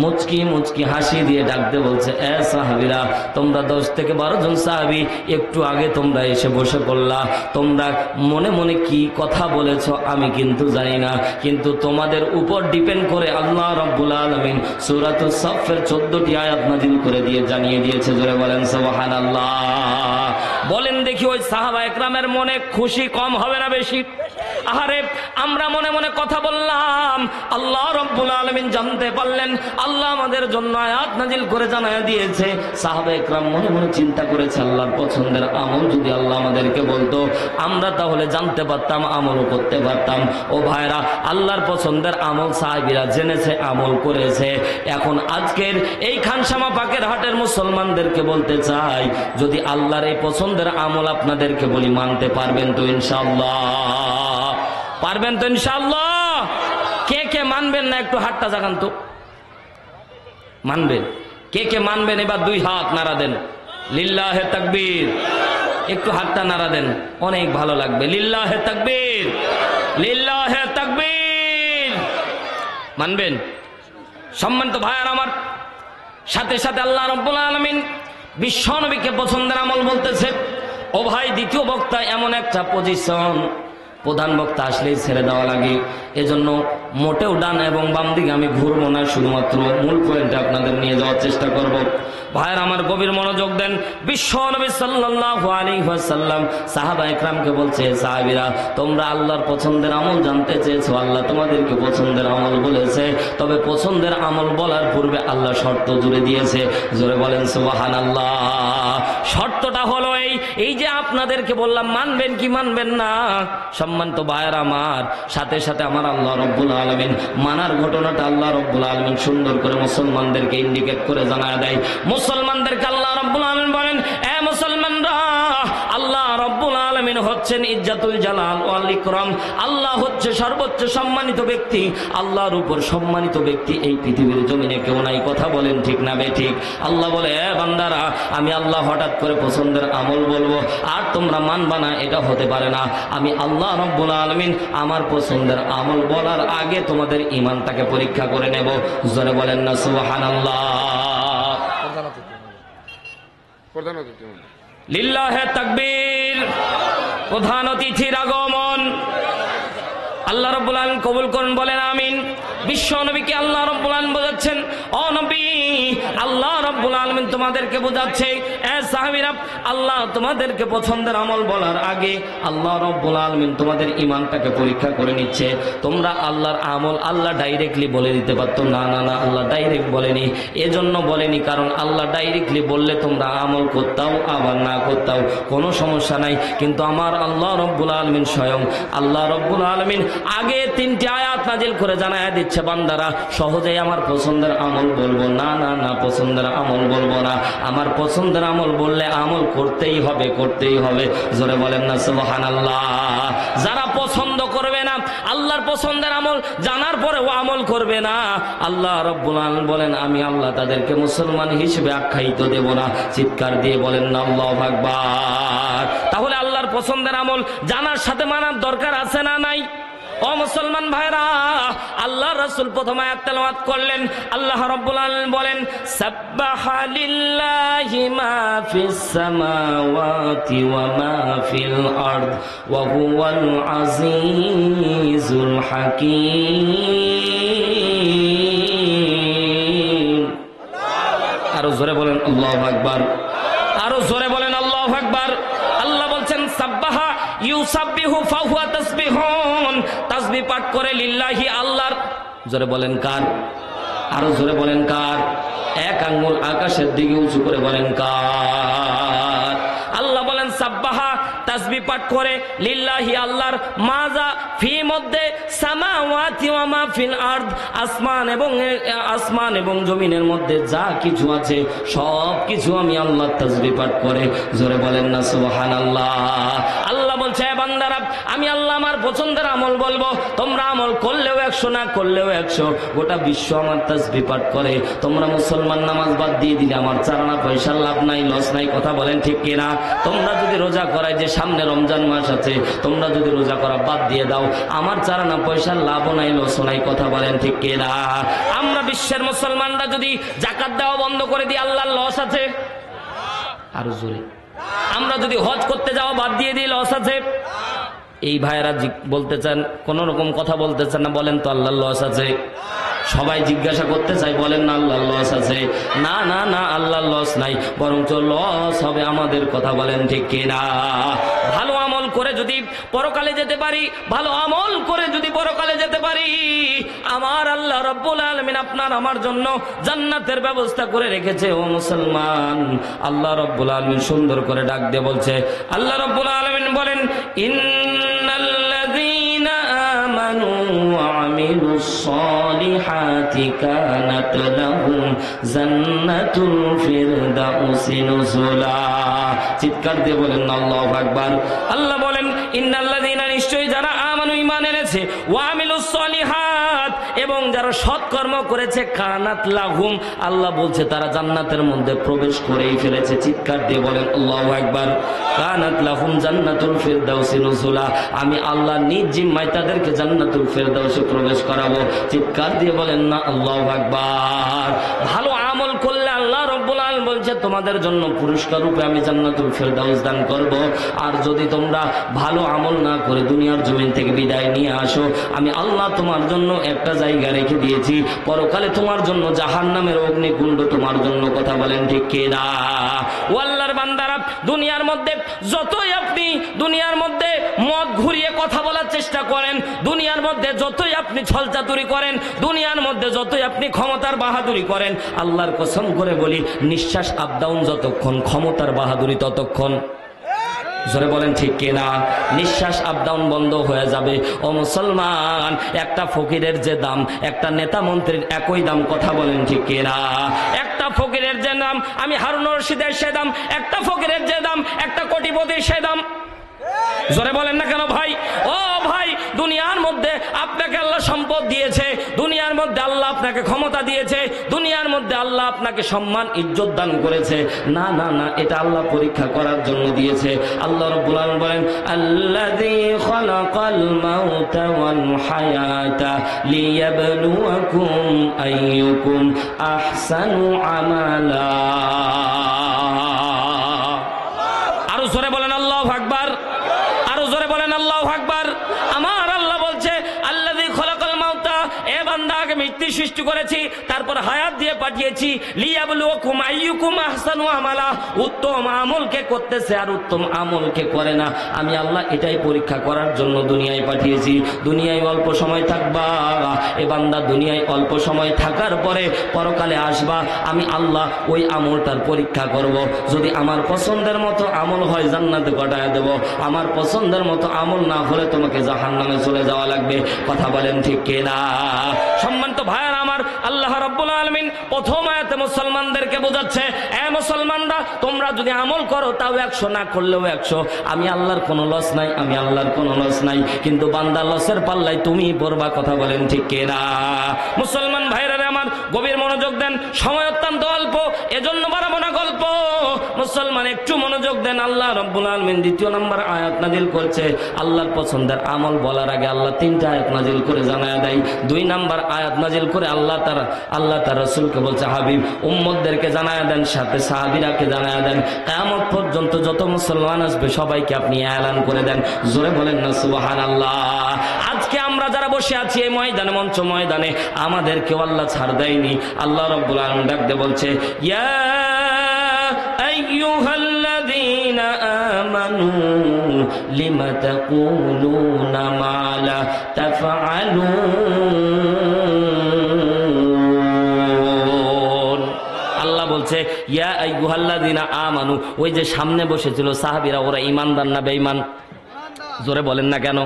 মুচকি মুচকি হাসি দিয়ে ডাকতে বলছে, এ সাহাবীরা, তোমরা 10 থেকে 12 জন সাহাবী একটু আগে তোমরা এসে বসে পড়লা। তোমরা মনে মনে কি কথা বলেছ আমি কিন্তু জানি না, কিন্তু তোমাদের উপর ডিপেন্ড করে আল্লাহ রাব্বুল আলামিন সূরাতুস সাফের 14টি আয়াত নাযিল করে দিয়ে জানিয়ে দিয়েছে। জোরে বলেন সুবহানাল্লাহ। বলেন দেখি ওই সাহাবা একরামের মনে খুশি কম হবে না বেশি? আহারে, আমরা মনে মনে কথা বললাম, আল্লাহ রাব্বুল আলামিন জানতে পারলেন, আল্লাহ আমাদের জন্য আয়াত নাজিল করে জানায়া দিয়েছে। সাহাবা একরাম মনে মনে চিন্তা করেছে, আল্লাহর পছন্দের আমল যদি আল্লাহ আমাদেরকে বলতো, আমরা তাহলে জানতে পারতাম, আমলও করতে পারতাম। ও ভাইরা, আল্লাহর পছন্দের আমল সাহাবীরা জেনেছে, আমল করেছে। এখন আজকের এই খানসামা পাকের হাটের মুসলমানদেরকে বলতে চাই, যদি আল্লাহর এই পছন্দের আমল আপনাদেরকে বলি, মানতে পারবেন তো ইনশাআল্লাহ? পারবেন তো ইনশাআল্লাহ? কে কে মানবেন না একটু হাতটা জাগান তো। মানবেন? কে কে মানবেন? এবার 2 হাত নাড়া দেন, লিল্লাহে তাকবীর। একটু হাতটা নাড়া দেন, অনেক ভালো লাগবে। লিল্লাহে তাকবীর, লিল্লাহে তাকবীর। মানবেন? সম্মানিত ভাইয়ার আমার, সাথে সাথে আল্লাহ রাব্বুল আলামিন বিশ্ব নবীকে পছন্দের আমল বলতেছে। ও ভাই, দ্বিতীয় বক্তা এমন একটা পজিশন, প্রধান বক্তা আসলেই ছেড়ে দেওয়া লাগে। এজন্য মোটেও ডান এবং বাম দিকে আমি ঘুরবো না, শুধুমাত্র মূল পয়েন্টে আপনাদের নিয়ে যাওয়ার চেষ্টা করব। ভাইয়ের আমার, গভীর মনোযোগ দেন। বিশ্ব নবী সাল্লাল্লাহু আলাইহি ওয়াসাল্লাম সাহাবা একরামকে বলছে, সাহাবীরা, তোমরা আল্লাহর পছন্দের আমল জানতে চেয়েছো, আল্লাহ তোমাদেরকে পছন্দের আমল বলেছে। তবে পছন্দের আমল বলার পূর্বে আল্লাহ শর্ত জুড়ে দিয়েছে। জোরে বলেন সুবহানাল্লাহ। শর্তটা হলো এই যে আপনাদেরকে বললাম, মানবেন কি মানবেন না? সম্মানিত ভাইয়ের আমার, সাথে সাথে আমার আল্লাহ রাব্বুল আলামিন মানার ঘটনাটা আল্লাহ রাব্বুল আলামিন সুন্দর করে মুসলমানদেরকে ইন্ডিকেট করে জানায় দেয়। মুসলমানদেরকে আল্লাহ রাব্বুল আলামিন বলেন, এ মুসলমানরা, আল্লাহ রাব্বুল আলামিন হচ্ছেন ইজ্জাতুল জালাল ওয়াল ইকরাম। আল্লাহ হচ্ছে সর্বোচ্চ সম্মানিত ব্যক্তি। আল্লাহর উপর সম্মানিত ব্যক্তি এই পৃথিবীর জমিনে কেউ নাই। কথা বলেন ঠিক না বে ঠিক? আল্লাহ বলে, এ বান্দারা, আমি আল্লাহ হঠাৎ করে পছন্দের আমল বলবো আর তোমরা মানবা না, এটা হতে পারে না। আমি আল্লাহ রাব্বুল আলামিন আমার পছন্দের আমল বলার আগে তোমাদের ঈমানটাকে পরীক্ষা করে নেব। জোরে বলেন না সুবহানাল্লাহ। লিল্লাহে তাকবীর। প্রধান অতিথির আগমন। আল্লাহ রাব্বুল আলামিন কবুল করুন, বলেন আমিন। বিশ্ব নবীকে আল্লাহ রাব্বুল আলামিন বোঝাচ্ছেন, ও নবী, আল্লাহ রাব্বুল আলামিন তোমাদেরকে বোঝাচ্ছে, এ সাহাবীরা, আল্লাহ তোমাদেরকে পছন্দের আমল বলার আগে আল্লাহ রাব্বুল আলামিন তোমাদের ঈমানটাকে পরীক্ষা করে নিচ্ছে। তোমরা আল্লাহর আমল আল্লাহ ডাইরেক্টলি বলে দিতে পারতো, না না না, আল্লাহ ডাইরেক্ট বলেনি। এজন্য বলেনি কারণ আল্লাহ ডাইরেক্টলি বললে তোমরা আমল করতাও আবার না করতাও, কোনো সমস্যা নাই। কিন্তু আমার আল্লাহ রাব্বুল আলামিন স্বয়ং আল্লাহ রাব্বুল আলামিন আগে 3টি আয়াত নাজিল করে জানায়া দিচ্ছে, বান্দারা, সহজেই আমার পছন্দের আমল বলবো না, না না, পছন্দের আমল বলবো না। আমার পছন্দের আমল বললে আমল করতেই হবে, করতেই হবে। জোরে বলেন না সুবহানাল্লাহ। যারা পছন্দ করবে না, আল্লাহর পছন্দের আমল জানার পরেও আমল করবে না, আল্লাহ রাব্বুল আলামিন বলেন, আমি আল্লাহ তাদেরকে মুসলমান হিসেবে আখ্যায়িত দেব না। চিৎকার দিয়ে বলেন না আল্লাহু আকবার। তাহলে আল্লাহর পছন্দের আমল জানার সাথে মানার দরকার আছে না নাই? ও মুসলমান ভাইরা, আল্লাহ রাসূল প্রথম আয়াত তেলাওয়াত করলেন। আল্লাহ রাব্বুল আলামিন বলেন, সাব্বাহা লিল্লাহি মা ফিস সামাওয়াতি ওয়া মা ফিল আরদ ওয়া হুয়াল আজিজুল হাকীম। আরো জোরে বলেন বলেন আল্লাহু আকবার, আরো জোরে বলেন আল্লাহু আকবার। আল্লাহ বলছেন সাব্বাহা ইউসাব্বিহু ফাহুয়া তাসবিহুন, তাসবিহ পাঠ করে লিল্লাহি আল্লাহর। জোরে বলেন কার? আরো জোরে বলেন কার? এক আঙ্গুল আকাশের দিকে উঁচু করে বলেন কার? আল্লাহ বলেন সাব্বাহা, তাসবিহ পাঠ করে লিল্লাহি আল্লাহর, মাজা ফি মধ্যে সামাওয়াতি ওয়া মা ফিল আরদ, আসমান এবং জমিনের মধ্যে যা কিছু আছে সব কিছু আমি আল্লাহর তাসবিহ পাঠ করে। জোরে বলেন না সুবহানাল্লাহ। আল্লাহ বলছে হে বান্দারা, আমি আল্লাহ আমার পছন্দের আমল বলবো, তোমরা আমল করলেও 100, না করলেও 100। গোটা বিশ্ব আমার তাসবিহ পাঠ করে, তোমরা মুসলমান নামাজ বাদ দিয়ে দিলে আমার চারানা পয়সার লাভ নাই, লস নাই। কথা বলেন ঠিক কিনা? তোমরা যদি রোজা করাই, যে সামনে রমজান মাস আছে, তোমরা যদি রোজা করা বাদ দিয়ে দাও, আমার চারানা পয়সার লাভও নাই, লসও নাই। কথা বলেন ঠিক কিনা? আমরা বিশ্বের মুসলমানরা যদি যাকাত দেওয়া বন্ধ করে দিই, আল্লাহর লস আছে? আরো জোরে। আমরা যদি হজ করতে যাওয়া বাদ দিয়ে দিই, লস আছে? এই ভাইয়েরা বলতে চান, কোন রকম কথা বলতে চান না, বলেন তো আল্লাহর লস আছে? সবাই জিজ্ঞাসা করতে চাই, বলেন না আল্লাহর লস আছে? না না না, আল্লাহর লস নাই, বরঞ্চ লস হবে আমাদের। কথা বলেন ঠিক কিনা? ভালো আমল করে যদি পরকালে যেতে পারি, ভালো আমল করে যদি পরকালে যেতে পারি, আমার আল্লাহ রাব্বুল আলামিন আপনার আমার জন্য জান্নাতের ব্যবস্থা করে রেখেছে। ও মুসলমান, আল্লাহ রাব্বুল আলামিন সুন্দর করে ডাক দিয়ে বলছে, আল্লাহ রাব্বুল আলামিন বলেন, ইন্নাল্লাযীনা আমানু ওয়া আমিলুস সালিহাতি কানাত লাহুম জান্নাতুল ফিরদাউসি নুজুলা। চিৎকার দিয়ে বলেন আল্লাহু আকবার। আল্লাহ বলেন, ইন্নাল্লাযীনা, নিশ্চয়ই যারা আমানু, ঈমান এনেছে, ওয়া আমিলুস সালিহাত, এবং যারা সৎকর্ম করেছে, কানাত লাহুম, আল্লাহ বলছে তারা জান্নাতের মধ্যে প্রবেশ করেই ফেলেছে। চিৎকার দিয়ে বলেন আল্লাহু আকবার। কানাত লাহুম জান্নাতুল ফিরদাউসি নুজুলা, আমি আল্লাহ নিজ জিম্মায় তাদেরকে জান্নাতুল ফিরদাউসে প্রবেশ করাবো। চিৎকার দিয়ে বলেন না আল্লাহু আকবার। ভালো আমল করলে আল্লাহ রাব্বুল আলামিন বলছে তোমাদের জন্য পুরস্কার রূপে আমি জান্নাতুল ফিরদাউস দান করব। আর যদি তোমরা ভালো আমল না করে দুনিয়ার জমিন থেকে বিদায় নিয়ে আসো, আমি আল্লাহ তোমার জন্য একটা জায়গা রেখে দিয়েছি, পরকালে তোমার জন্য জাহান্নামের অগ্নিকুণ্ড তোমার জন্য। কথা বলেন ঠিক কিনা? ও আল্লাহর বান্দারা, দুনিয়ার মধ্যে যতই আপনি দুনিয়ার মধ্যে মদ ঘুরিয়ে কথা বলার চেষ্টা করেন, দুনিয়ার মধ্যে যতই আপনি ছলচাতুরি করেন, দুনিয়ার মধ্যে যতই আপনি ক্ষমতার বাহাদুরি করেন, আল্লাহর কসম করে বলি, নিঃশ্বাস আপ ডাউন যতক্ষণ, ক্ষমতার বাহাদুরি ততক্ষণ। জোরে বলেন ঠিক কিনা? নিঃশ্বাস আপ ডাউন বন্ধ হয়ে যাবে। ও মুসলমান, একটা ফকিরের যে দাম, একটা নেতা মন্ত্রীর একই দাম। কথা বলেন ঠিক কিনা? একটা ফকিরের যে দাম, আমি হারুন রশিদের সে দাম, একটা ফকিরের যে দাম, একটা কোটিপতির সে দাম। জোরে বলেন না কেন ভাই? ও ভাই, দুনিয়ার মধ্যে আপনাকে আল্লাহ সম্পদ দিয়েছে, দুনিয়ার মধ্যে আল্লাহ আপনাকে ক্ষমতা দিয়েছে, দুনিয়ার মধ্যে আল্লাহ আপনাকে সম্মান ইজ্জত দান করেছে। না না না, এটা আল্লাহ পরীক্ষা করার জন্য দিয়েছে। আল্লাহ রাব্বুল আলামিন বলেন, আল্লাযী খালাকাল মাউতা ওয়াল হায়াতা লিয়াবলুয়াকুম আইয়ুকুম আহসানু আমালা। আরো জোরে বলেন আল্লাহু আকবার, আরো জোরে বলেন আল্লাহু আকবার। আমার আল্লাহ বলছে, আল্লাযী খালাকাল মাউতা, এ বান্দা, আগে মৃত্যু সৃষ্টি করেছি, তারপর হায়াত দিয়ে পাঠিয়েছি, লিয়াবলুয়াকুম আইয়ুকুম আহসানু আমালা, উত্তম আমল কে করতেছে আর উত্তম আমল কে করে না, আমি আল্লাহ এটাই পরীক্ষা করার জন্য দুনিয়ায় পাঠিয়েছি। দুনিয়ায় অল্প সময় থাকবা, এ বান্দা, দুনিয়ায় অল্প সময় থাকার পরে পরকালে আসবা, আমি আল্লাহ ওই আমলটার পরীক্ষা করব। যদি আমার পছন্দের মতো আমল হয়, জান্নাতে পাঠায় দেব। আমার পছন্দের মতো আমল না হলে তোমাকে জাহান্নামে চলে যাওয়া লাগবে। কথা বলেন ঠিক কিনা? সম্মানিত ভাইয়ারা আমার, আল্লাহ রাব্বুল আলামিন প্রথম আয়াতে মুসলমানদেরকে বোঝাচ্ছে, এ মুসলমানরা, তোমরা যদি আমল করো তাও 100, না করলেও 100। আমি আল্লাহর কোনো লস নাই, আমি আল্লাহর কোনো লস নাই, কিন্তু বান্দা লসের পাল্লায় তুমি পড়বা। কথা বলেন ঠিক কিনা? মুসলমান ভাইরা আমার, গভীর মনোযোগ দেন, সময় অত্যন্ত অল্প, এজন্য বাড়াবো না গল্প। মুসলমান একটু মনোযোগ দেন। আল্লাহ রাব্বুল আলামিন দ্বিতীয় নম্বর আয়াত নাজিল করছে। আল্লাহর পছন্দের আমল বলার আগে আল্লাহ 3টা আয়াত নাজিল করে জানায় দেয়। 2 নম্বর আয়াত নাজিল করে আল্লাহ তার রাসূলকে বলছে, হাবিব, উম্মতদেরকে জানায় দেন, সাথে সাহাবীরাকে জানায় দেন, কিয়ামত পর্যন্ত যত মুসলমান আসবে সবাইকে আপনি এলান করে দেন। জোরে বলেন না সুবহানাল্লাহ। আজকে আমরা যারা বসে আছি এই ময়দানে, মঞ্চ ময়দানে, আমাদেরকেও আল্লাহ ছাড় দেয়নি। আল্লাহ রাব্বুল আলামিন ডাক দিয়ে বলছে, ইয়া আইয়ুহাল্লাযীনা আমানু লিমা তাকুলুনা মা লা তাফআলুন। আল্লাহ বলছে ইয়া আইয়ুহাল্লাযীনা আমানু, ওই যে সামনে বসেছিল সাহাবীরা, ওরা ঈমানদার না বেঈমান? জোরে বলেন না কেন?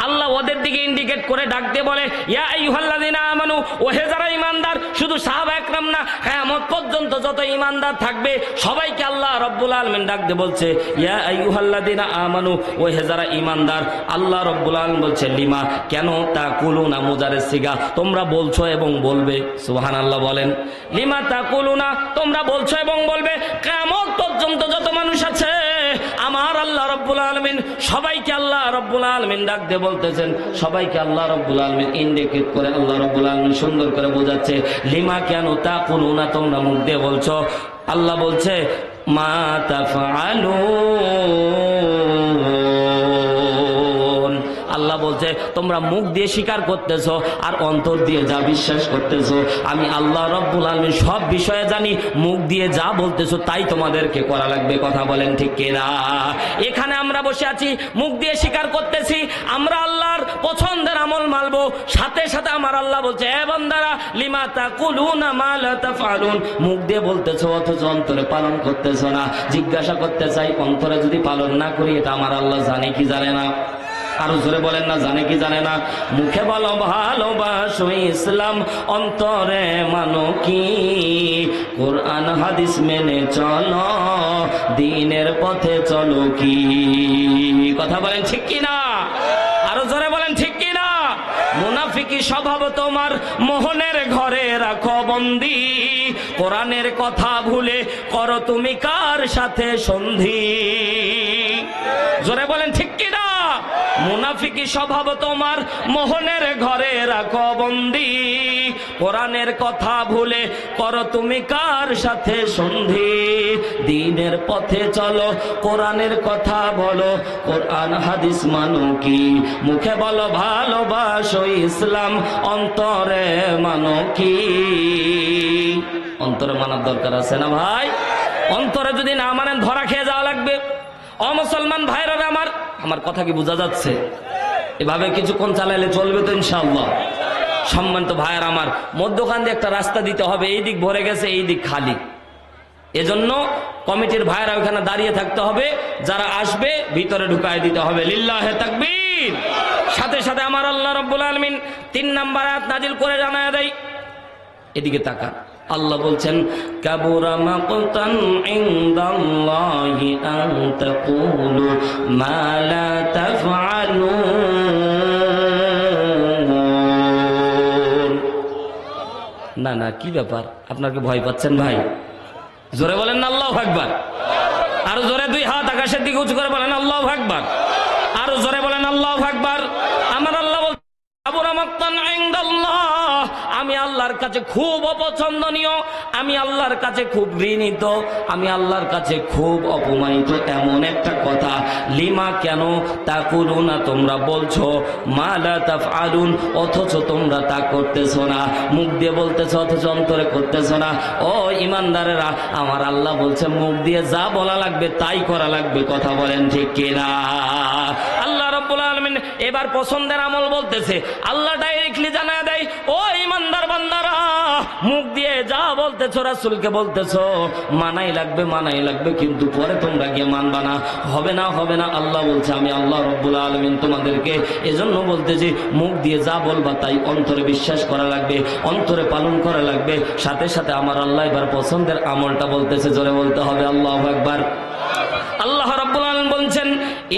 আল্লাহ ওদের দিকে ইন্ডিকেট করে ডাক দিয়ে বলে ইয়া আইয়ুহাল্লাযীনা আমানু, ওহে যারা ঈমানদার। শুধু সাহাবা একরাম না, কিয়ামত পর্যন্ত যত ঈমানদার থাকবে সবাইকে আল্লাহ রাব্বুল আলামিন ডাক দিয়ে বলছে ইয়া আইয়ুহাল্লাযীনা আমানু, ওহে যারা ঈমানদার। আল্লাহ রাব্বুল আলামিন বলছে লিমা, কেন তাকুলুনা, মুজারের সিগা, তোমরা বলছো এবং বলবে। সুবহানাল্লাহ বলেন। লিমা তাকুলুনা, তোমরা বলছো এবং বলবে। কিয়ামত পর্যন্ত যত মানুষ আছে আমার আল্লাহ রাব্বুল আলামিন সবাইকে আল্লাহ রাব্বুল আলামিন ডাক দিয়ে বলতেছেন, সবাইকে আল্লাহ রাব্বুল আলামিন ইন্ডিকেট করে আল্লাহ রাব্বুল আলামিন সুন্দর করে বোঝাচ্ছে লিমা কেন তাকুলুনা, তোমরা মুখ দিয়ে বলছো। আল্লাহ বলছে মা তাফআলুন, আল্লাহ বলছে তোমরা মুখ দিয়ে স্বীকার করতেছো আর অন্তর দিয়ে যা বিশ্বাস করতেছো আমি আল্লাহ রাব্বুল আলামিন সব বিষয়ে জানি। মুখ দিয়ে যা বলতেছো তাই তোমাদেরকে করা লাগবে। কথা বলেন ঠিক কিনা? এখানে আমরা বসে আছি, মুখ দিয়ে স্বীকার করতেছি আমরা আল্লাহর পছন্দের আমল মানবো, সাথে সাথে আমার আল্লাহ বলছে এ বান্দারা লিমা তাকুলুনা মা লা তাফআলুন, মুখ দিয়ে বলতেছো অথচ অন্তরে পালন করতেছো না। জিজ্ঞাসা করতে চাই অন্তরে যদি পালন না করি এটা আমার আল্লাহ জানে কি জানে না? আরো জোরে বলেন না, জানে কি জানে না? মুখে বলো ভালোবাসো ইসলাম, অন্তরে মানো কি কোরআন হাদিস মেনে চলো, দ্বীনের পথে চলো কি? কথা বলেন ঠিক কি না? আরো জোরে বলেন ঠিক কি না? মুনাফিকি স্বভাব তোমার মোহনের ঘরে রাখো বন্দী, কোরআনের কথা ভুলে করো তুমি কার সাথে সন্ধি? জোরে বলেন ঠিক কি না? মুনাফিকি স্বভাব তোমার মোহনের ঘরে রাখো বন্দী, কোরআনের কথা ভুলে করো তুমি কার সাথে সন্ধি? দ্বীনের পথে চলো, কোরআনের কথা বলো, কোরআন হাদিস মানো কি? মুখে বলো ভালোবাসো ইসলাম, অন্তরে মানো কি? অন্তরে মানার দরকার আছে না ভাই? অন্তরে যদি না মানেন ধরা খেয়ে যাওয়া লাগবে। অমুসলমান ভাইরা আমার কথা কি বোঝা যাচ্ছে? এভাবে কিছুক্ষণ চালাইলে চলবে তো ইনশাআল্লাহ? সম্মানিত ভাইয়ের আমার, মধ্যখান দিয়ে একটা রাস্তা দিতে হবে, এই দিক ভরে গেছে এই দিক খালি। এজন্য কমিটির ভাইরা ওখানে দাঁড়িয়ে থাকতে হবে, যারা আসবে ভিতরে ঢুকায় দিতে হবে। লিল্লাহে তাকবীর। সাথে সাথে আমার আল্লাহ রাব্বুল আলামিন 3 নম্বর আয়াত নাজিল করে জানায় দেয়, এদিকে তাকান। আল্লাহ বলছেন কাবুরা মাকতান ইনদাল্লাহি আন তাকুলু মা লা তাফআলুন। না না, কি ব্যাপার? আপনার কি ভয় পাচ্ছেন ভাই? জোরে বলেন না আল্লাহু আকবার। আরো জোরে 2 হাত আকাশের দিকে উঁচু করে বলেন আল্লাহু আকবার। আরো জোরে বলেন আল্লাহু আকবার। আমার আল্লাহ বলছেন কাবুরা মাকতান ইনদাল্লাহ, আমি আল্লাহর কাছে খুব অপছন্দনীয়, আমি আল্লাহর কাছে খুব ঘৃণিত, আমি আল্লাহর কাছে খুব অপমানিত এমন একটা কথা। লিমা কেন তাকুলুনা, তোমরা বলছো মা লা তাফআলুন, অথচ তোমরা তা করতেছো না। মুখ দিয়ে বলতেছো অথচ অন্তরে করতেছো না। ও ইমানদারেরা, আমার আল্লাহ বলছে মুখ দিয়ে যা বলা লাগবে তাই করা লাগবে। কথা বলেন ঠিক কিনা? আল্লাহ রাব্বুল আলামিন এবার পছন্দের আমল বলতেছে। আল্লাহ ডাইরেক্টলি জানায় দেয় ও ইমানদার বান্দারা, মুখ দিয়ে যা বলতেছো রাসূলকে বলতেছো মানাই লাগবে, কিন্তু পরে তোমরা গিয়ে মানবা না, হবে না। আল্লাহ বলছে আমি আল্লাহ রাব্বুল আলামিন তোমাদেরকে এজন্য বলতেছি মুখ দিয়ে যা বলবা তাই অন্তরে বিশ্বাস করা লাগবে, অন্তরে পালন করা লাগবে। সাথে সাথে আমার আল্লাহ এবার পছন্দের আমলটা বলতেছে, জোরে বলতে হবে আল্লাহু আকবার। আল্লাহ রাব্বুল আলামিন বলছেন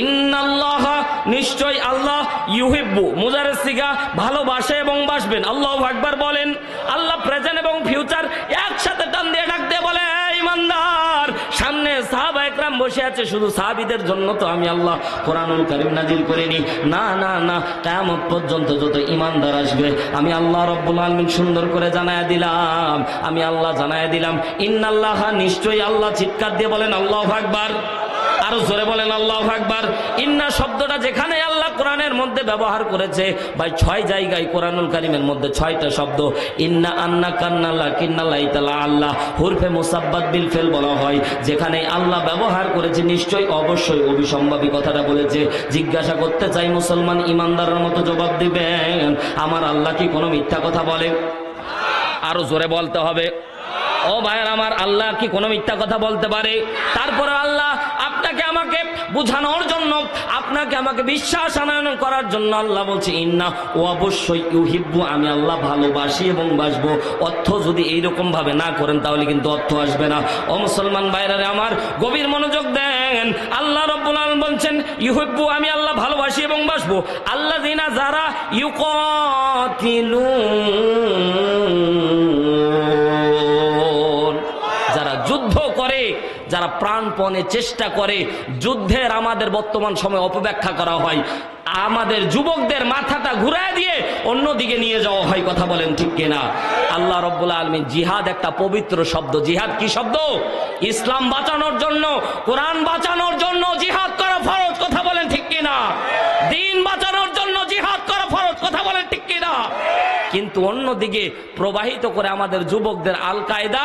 ইন্নাল্লাহা, নিশ্চয় আল্লাহ, ইউহিব্বু, মুজারের সিগা, ভালোবাসে এবং বাসবেন। আল্লাহু আকবার বলেন। আল্লাহ প্রেজেন্ট এবং ফিউচার একসাথে টান দিয়ে ডাক দিয়ে বলে ইমানদার, সামনে সাহাবা একরাম বসে আছে, শুধু সাহাবীদের জন্য তো আমি আল্লাহ কোরআনুল কারীম নাজিল করিনি। না, কিয়ামত পর্যন্ত যত ইমানদার আসবে আমি আল্লাহ রাব্বুল আলামিন সুন্দর করে জানায়া দিলাম, আমি আল্লাহ জানায়া দিলাম ইন্নাল্লাহা, নিশ্চয়ই আল্লাহ, চিৎকার দিয়ে বলেন আল্লাহু আকবার। আরো জোরে বলেন আল্লাহু আকবার। ইন্না শব্দটা যেখানে আল্লাহ কোরআনের মধ্যে ব্যবহার করেছে ভাই 6 জায়গায় কোরআনুল কারীমের মধ্যে 6টা শব্দ ইন্না, আন্না, কান্না, লাকিন্না, লাইতালা, আল্লাহ হুরফে মুসাব্বাত বিল ফেল বলা হয়। যেখানে আল্লাহ ব্যবহার করেছে নিশ্চয়ই অবশ্যই অবিসম্ভাবী কথাটা বলেছে। জিজ্ঞাসা করতে চাই মুসলমান ইমানদারের মতো জবাব দিবেন, আমার আল্লাহ কি কোনো মিথ্যা কথা বলে? আরো জোরে বলতে হবে। ও ভাইয়ের আমার, আল্লাহ কি কোনো মিথ্যা কথা বলতে পারে? তারপরে আল্লাহ আপনাকে আমাকে বুঝানোর জন্য, আপনাকে আমাকে বিশ্বাস আনয়ন করার জন্য আল্লাহ বলছে ইন্না, ও অবশ্যই ইউহিব্বু, আমি আল্লাহ ভালোবাসি এবং বাসবো। অর্থ যদি এইরকম ভাবে না করেন তাহলে কিন্তু অর্থ আসবে না। ও মুসলমান ভাইরা আমার, গভীর মনোযোগ দেন। আল্লাহ রাব্বুল আলামিন বলছেন ইউহিব্বু, আমি আল্লাহ ভালোবাসি এবং বাসবো। আল্লাযিনা, যারা ইউকাতিলুন, যারা যুদ্ধ করে, যারা প্রাণপণে চেষ্টা করে। যুদ্ধের আমাদের বর্তমান সময় অপব্যাখ্যা করা হয়, আমাদের যুবকদের মাথাটা ঘুরায় দিয়ে অন্যদিকে নিয়ে যাওয়া হয়। কথা বলেন ঠিক কিনা? আল্লাহ রাব্বুল আলামিন, জিহাদ একটা পবিত্র শব্দ। জিহাদ কি শব্দ? ইসলাম বাঁচানোর জন্য, কোরআন বাঁচানোর জন্য জিহাদ করা ফরজ। কথা বলেন ঠিক কিনা? দিন বাঁচানোর জন্য জিহাদ করা ফরজ। কথা বলেন ঠিক কিনা? কিন্তু অন্যদিকে প্রবাহিত করে আমাদের যুবকদের আল কায়দা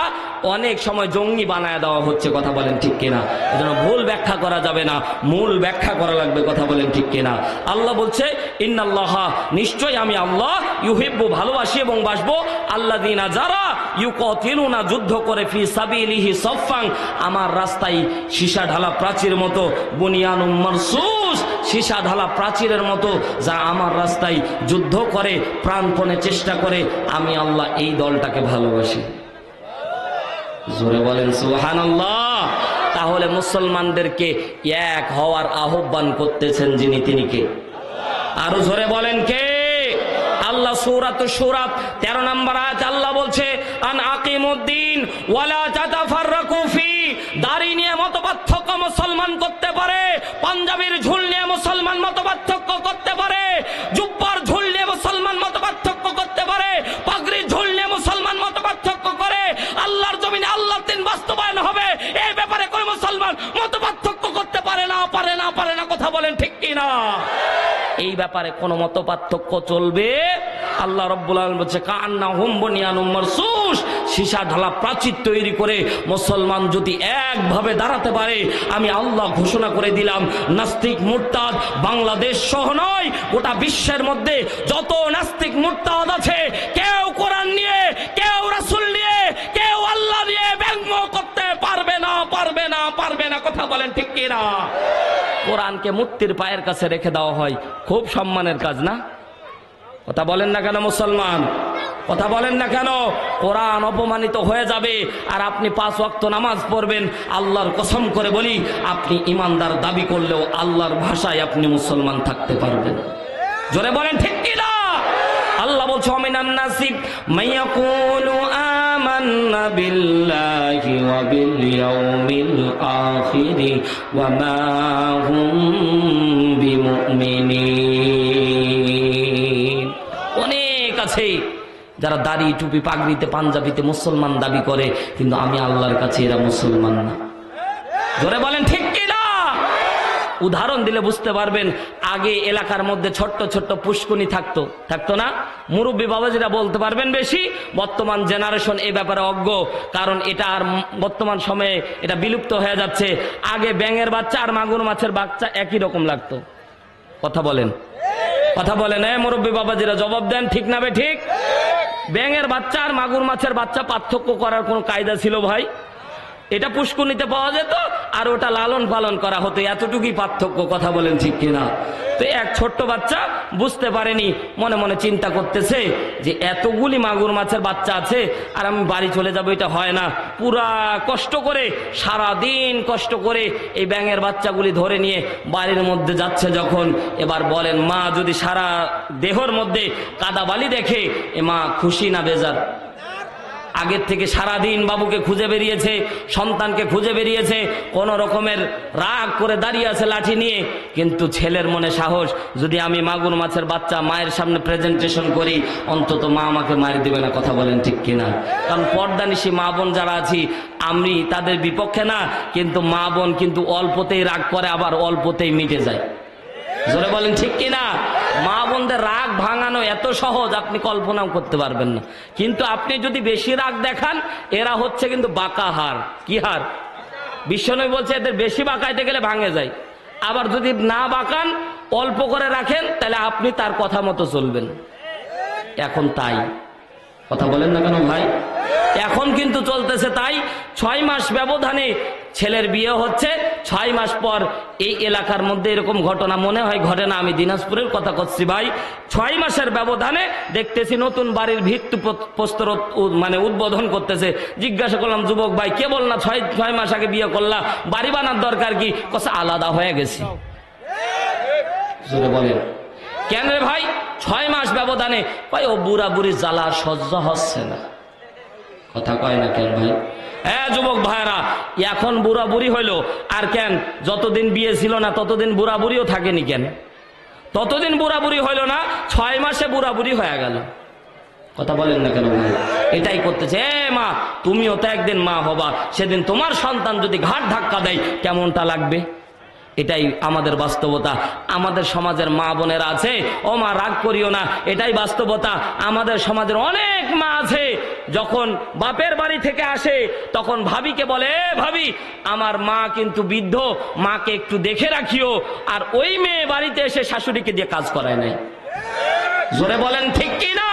অনেক সময় জঙ্গি বানায় দেওয়া হচ্ছে। কথা বলেন ঠিক কিনা? এজন্য ভুল ব্যাখ্যা করা যাবে না, মূল ব্যাখ্যা করা লাগবে। কথা বলেন ঠিক কিনা? আল্লাহ বলছে ইন্নাল্লাহা, নিশ্চয় আমি আল্লাহ, ইউহিব্বু, ভালোবাসি এবং বাসবো, আল্লাযিনা, যারা ইউকাতিলুনা, যুদ্ধ করে, ফি সাবিলিহি সাফফান, আমার রাস্তায় সীসা ঢালা প্রাচীরের মতো, বুনিয়ানুম মারসুস, সীসা ঢালা প্রাচীরের মতো, যারা আমার রাস্তায় যুদ্ধ করে, প্রাণপণে চেষ্টা করে, আমি আল্লাহ এই দলটাকে ভালোবাসি। জোরে বলেন সুবহানাল্লাহ। তাহলে মুসলমানদেরকে এক হওয়ার আহ্বান করতেছেন যিনি, তিনি কে? আরো জোরে বলেন কে? আল্লাহ সূরাতুশ শূরা 13 নম্বর আয়াত আল্লাহ বলছে আন আকিমুদ্দিন ওয়ালা তাতাফাররাকু ফি। দাড়ি নিয়ে মতপার্থক্য মুসলমান করতে পারে, পাঞ্জাবির ঝুল নিয়ে মুসলমান মতপার্থক্য করতে পারে, জুব্বার ঝুল নিয়ে মুসলমান মতপার্থক্য করতে পারে, পাগড়ির ঝুল নিয়ে মুসলমান মতপার্থক্য করে। আল্লাহর জমিনে আল্লাহর দ্বীন বাস্তবায়ন হবে, এই ব্যাপারে কোন মুসলমান মতপার্থক্য করতে পারে না, পারে না, পারে না। কথা বলেন ঠিক কিনা? এই ব্যাপারে কোনো মতপার্থক্য চলবে? আল্লাহ রাব্বুল আলামিন বলছে কান্নাহুম বুনিয়ানুম মারসুস, সীসা ঢালা প্রাচীর তৈরি করে মুসলমান যদি একভাবে দাঁড়াতে পারে, আমি আল্লাহ ঘোষণা করে দিলাম, নাস্তিক মুরতাদ বাংলাদেশ সহ নয়, গোটা বিশ্বের মধ্যে যত নাস্তিক মুরতাদ আছে, কেউ কোরআন নিয়ে, কেউ রাসূল নিয়ে, কেউ আল্লাহ নিয়ে ব্যঙ্গ করতে পারবে না, পারবে না, পারবে না। কথা বলেন ঠিক কিনা? কোরআনকে মূর্তির পায়ের কাছে রেখে দেওয়া হয়, খুব সম্মানের কাজ না? কথা বলেন না কেন মুসলমান? কথা বলেন না কেন? কোরআন অপমানিত হয়ে যাবে আর আপনি 5 ওয়াক্ত নামাজ পড়বেন। আল্লাহর কসম করে বলি, আপনি ইমানদার দাবি করলেও আল্লাহর ভাষায় আপনি মুসলমান থাকতে পারবেন। জোরে বলেন ঠিক কিনা? আল্লাহ বলছে মিনান নাসি মাইয়াকুলু আমান্না বিল্লাহি ওয়া বিল ইয়াউমিল আখিরি ওয়া মা হুম বিমুমিনিন। অনেক আছে যারা দাড়ি, টুপি, পাগড়িতে, পাঞ্জাবিতে মুসলমান দাবি করে, কিন্তু আমি আল্লাহর কাছে এরা মুসলমান না। জোরে বলেন ঠিক কিনা? উদাহরণ দিলে বুঝতে পারবেন। আগে এলাকার মধ্যে ছোট্ট ছোট্ট পুষ্কুনি থাকতো না? মুরব্বী বাবাজিরা বলতে পারবেন বেশি। বর্তমান জেনারেশন এই ব্যাপারে অজ্ঞ, কারণ এটা আর বর্তমান সময়ে এটা বিলুপ্ত হয়ে যাচ্ছে। আগে ব্যাঙের বাচ্চা আর মাগুর মাছের বাচ্চা একই রকম লাগতো। কথা বলেন, কথা বলেন, মুরব্বী বাবাজিরা জবাব দেন, ঠিক না বে ঠিক? ব্যাঙের বাচ্চা আর মাগুর মাছের বাচ্চা পার্থক্য করার কোন কায়দা ছিল ভাই? এটা পুষ্কুনিতে পাওয়া যেত আর ওটা লালন পালন করা হতো, এতটুকুই পার্থক্য। কথা বলেন ঠিক কিনা? তো এক ছোট্ট বাচ্চা বুঝতে পারেনি, মনে মনে চিন্তা করতেছে যে এতগুলি মাগুর মাছের বাচ্চা আছে আর আমি বাড়ি চলে যাবো, এটা হয় না। পুরা কষ্ট করে, সারা দিন কষ্ট করে এই ব্যাঙের বাচ্চাগুলি ধরে নিয়ে বাড়ির মধ্যে যাচ্ছে যখন, এবার বলেন মা যদি সারা দেহর মধ্যে কাদা বালি দেখে, এ মা খুশি না বেজার? আগের থেকে সারাদিন বাবুকে খুঁজে বেরিয়েছে, সন্তানকে খুঁজে বেরিয়েছে, কোন রকমের রাগ করে দাঁড়িয়ে আছে লাঠি নিয়ে। কিন্তু ছেলের মনে সাহস, যদি আমি মাগুর মাছের বাচ্চা মায়ের সামনে প্রেজেন্টেশন করি, অন্তত মা আমাকে মার দিবে না। কথা বলেন ঠিক কিনা? কারণ পর্দানিশী মা বোন যারা আছি, আমি তাদের বিপক্ষে না, কিন্তু মা বোন কিন্তু অল্পতেই রাগ করে, আবার অল্পতেই মিটে যায়। জোরে বলেন ঠিক কিনা? মা বোনদের রাগ ভাঙানো এত সহজ, আপনি কল্পনাও করতে পারবেন না। কিন্তু আপনি যদি বেশি রাগ দেখান, এরা হচ্ছে কিন্তু বাঁকা হার। কি হার? বিশ্বনবী বলছে এদের বেশি বাঁকাইতে গেলে ভাঙে যায়। আবার যদি না বাঁকান, অল্প করে রাখেন, তাহলে আপনি তার কথা মতো চলবেন। এখন তাই, কথা বলেন না কেন ভাই? এখন কিন্তু চলতেছে তাই। 6 মাস ব্যবধানে ছেলের বিয়ে হচ্ছে, 6 মাস পর এই এলাকার মধ্যে এরকম ঘটনা মনে হয় ঘটে না। আমি দিনাজপুরের কথা করছি ভাই। 6 মাসের ব্যবধানে দেখতেছি নতুন বাড়ির ভিত্তি প্রস্তর মানে উদ্বোধন করতেছে। জিজ্ঞাসা করলাম, যুবক ভাই কে বল না 6 মাস আগে বিয়ে করলা, বাড়ি বানার দরকার কি? কথা আলাদা হয়ে গেছি। বলেন কেন রে ভাই? 6 মাস ব্যবধানে ভাই ও বুড়া বুড়ি জ্বালা সহ্য হচ্ছে না। কথা কয় না কেন ভাই? হ্যাঁ যুবক ভাইরা, এখন বুড়া বুড়ি হইলো আর কেন? যতদিন বিয়ে ছিল না ততদিন বুড়া বুড়িও থাকেনি কেন? ততদিন বুড়া বুড়ি হইল না, 6 মাসে বুড়া বুড়ি হয়ে গেল। কথা বলেন না কেন ভাই? এটাই করতেছে। মা, তুমিও তো একদিন মা হবা, সেদিন তোমার সন্তান যদি ঘাট ধাক্কা দেয় কেমনটা লাগবে? এটাই আমাদের বাস্তবতা। আমাদের সমাজের মা বোনেরা আছে, ও মা রাগ করিও না, এটাই বাস্তবতা। আমাদের সমাজের অনেক মা আছে, যখন বাপের বাড়ি থেকে আসে তখন ভাবিকে বলে, ভাবি আমার মা কিন্তু বৃদ্ধ, মাকে একটু দেখে রাখিও। আর ওই মেয়ে বাড়িতে এসে শাশুড়িকে দিয়ে কাজ করায় নাই। জোরে বলেন ঠিক কি না?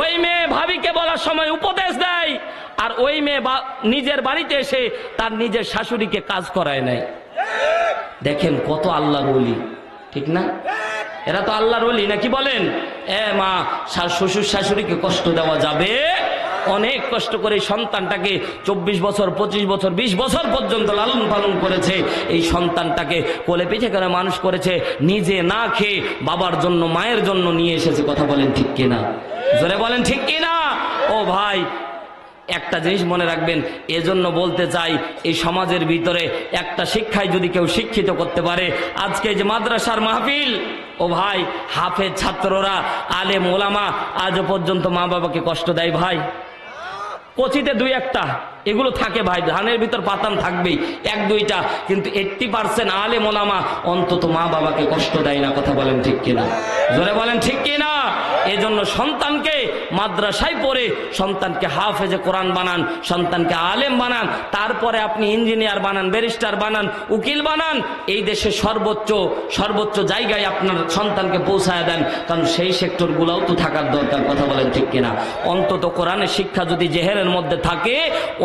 ওই মেয়ে ভাবিকে বলার সময় উপদেশ দেয়, আর ওই মেয়ে নিজের বাড়িতে এসে তার নিজের শাশুড়িকে কাজ করায় নাই। দেখেন কত আল্লাহর ওলি, ঠিক না? এরা তো আল্লাহর ওলি নাকি বলেন? মা, শ্বশুর শাশুড়িকে কষ্ট দেওয়া যাবে? অনেক কষ্ট করে সন্তানটাকে 24 বছর 25 বছর 20 বছর পর্যন্ত লালন পালন করেছে। এই সন্তানটাকে কোলে পিঠে করে মানুষ করেছে, নিজে না খেয়ে বাবার জন্য মায়ের জন্য নিয়ে এসেছে। কথা বলেন ঠিক কিনা? জোরে বলেন ঠিক কিনা? ও ভাই, একটা জিনিস মনে রাখবেন, এজন্য বলতে চাই, এই সমাজের ভিতরে একটা শিক্ষায় যদি কেউ শিক্ষিত করতে পারে, আজকে যে মাদ্রাসার মাহফিল, ও ভাই হাফেজ ছাত্ররা, আলেম ওলামা আজও পর্যন্ত মা বাবাকে কষ্ট দেয় ভাই। কচিতে 2-1টা এগুলো থাকে ভাই, ধানের ভিতর পাতান থাকবেই 1-2টা, কিন্তু 80% আলেম ওলামা অন্তত মা বাবাকে কষ্ট দেয় না। কথা বলেন ঠিক কিনা? জোরে বলেন ঠিক কিনা? এজন্য সন্তানকে মাদ্রাসায় পড়ে সন্তানকে হাফেজে কোরআন বানান, সন্তানকে আলেম বানান, তারপরে আপনি ইঞ্জিনিয়ার বানান, ব্যারিস্টার বানান, উকিল বানান। এই দেশে সর্বোচ্চ জায়গায় আপনার সন্তানকে পৌঁছায় দেন, কারণ সেই সেক্টরগুলোও তো থাকার দরকার। কথা বলেন ঠিক কিনা? অন্তত কোরআনের শিক্ষা যদি জেহেরের মধ্যে থাকে,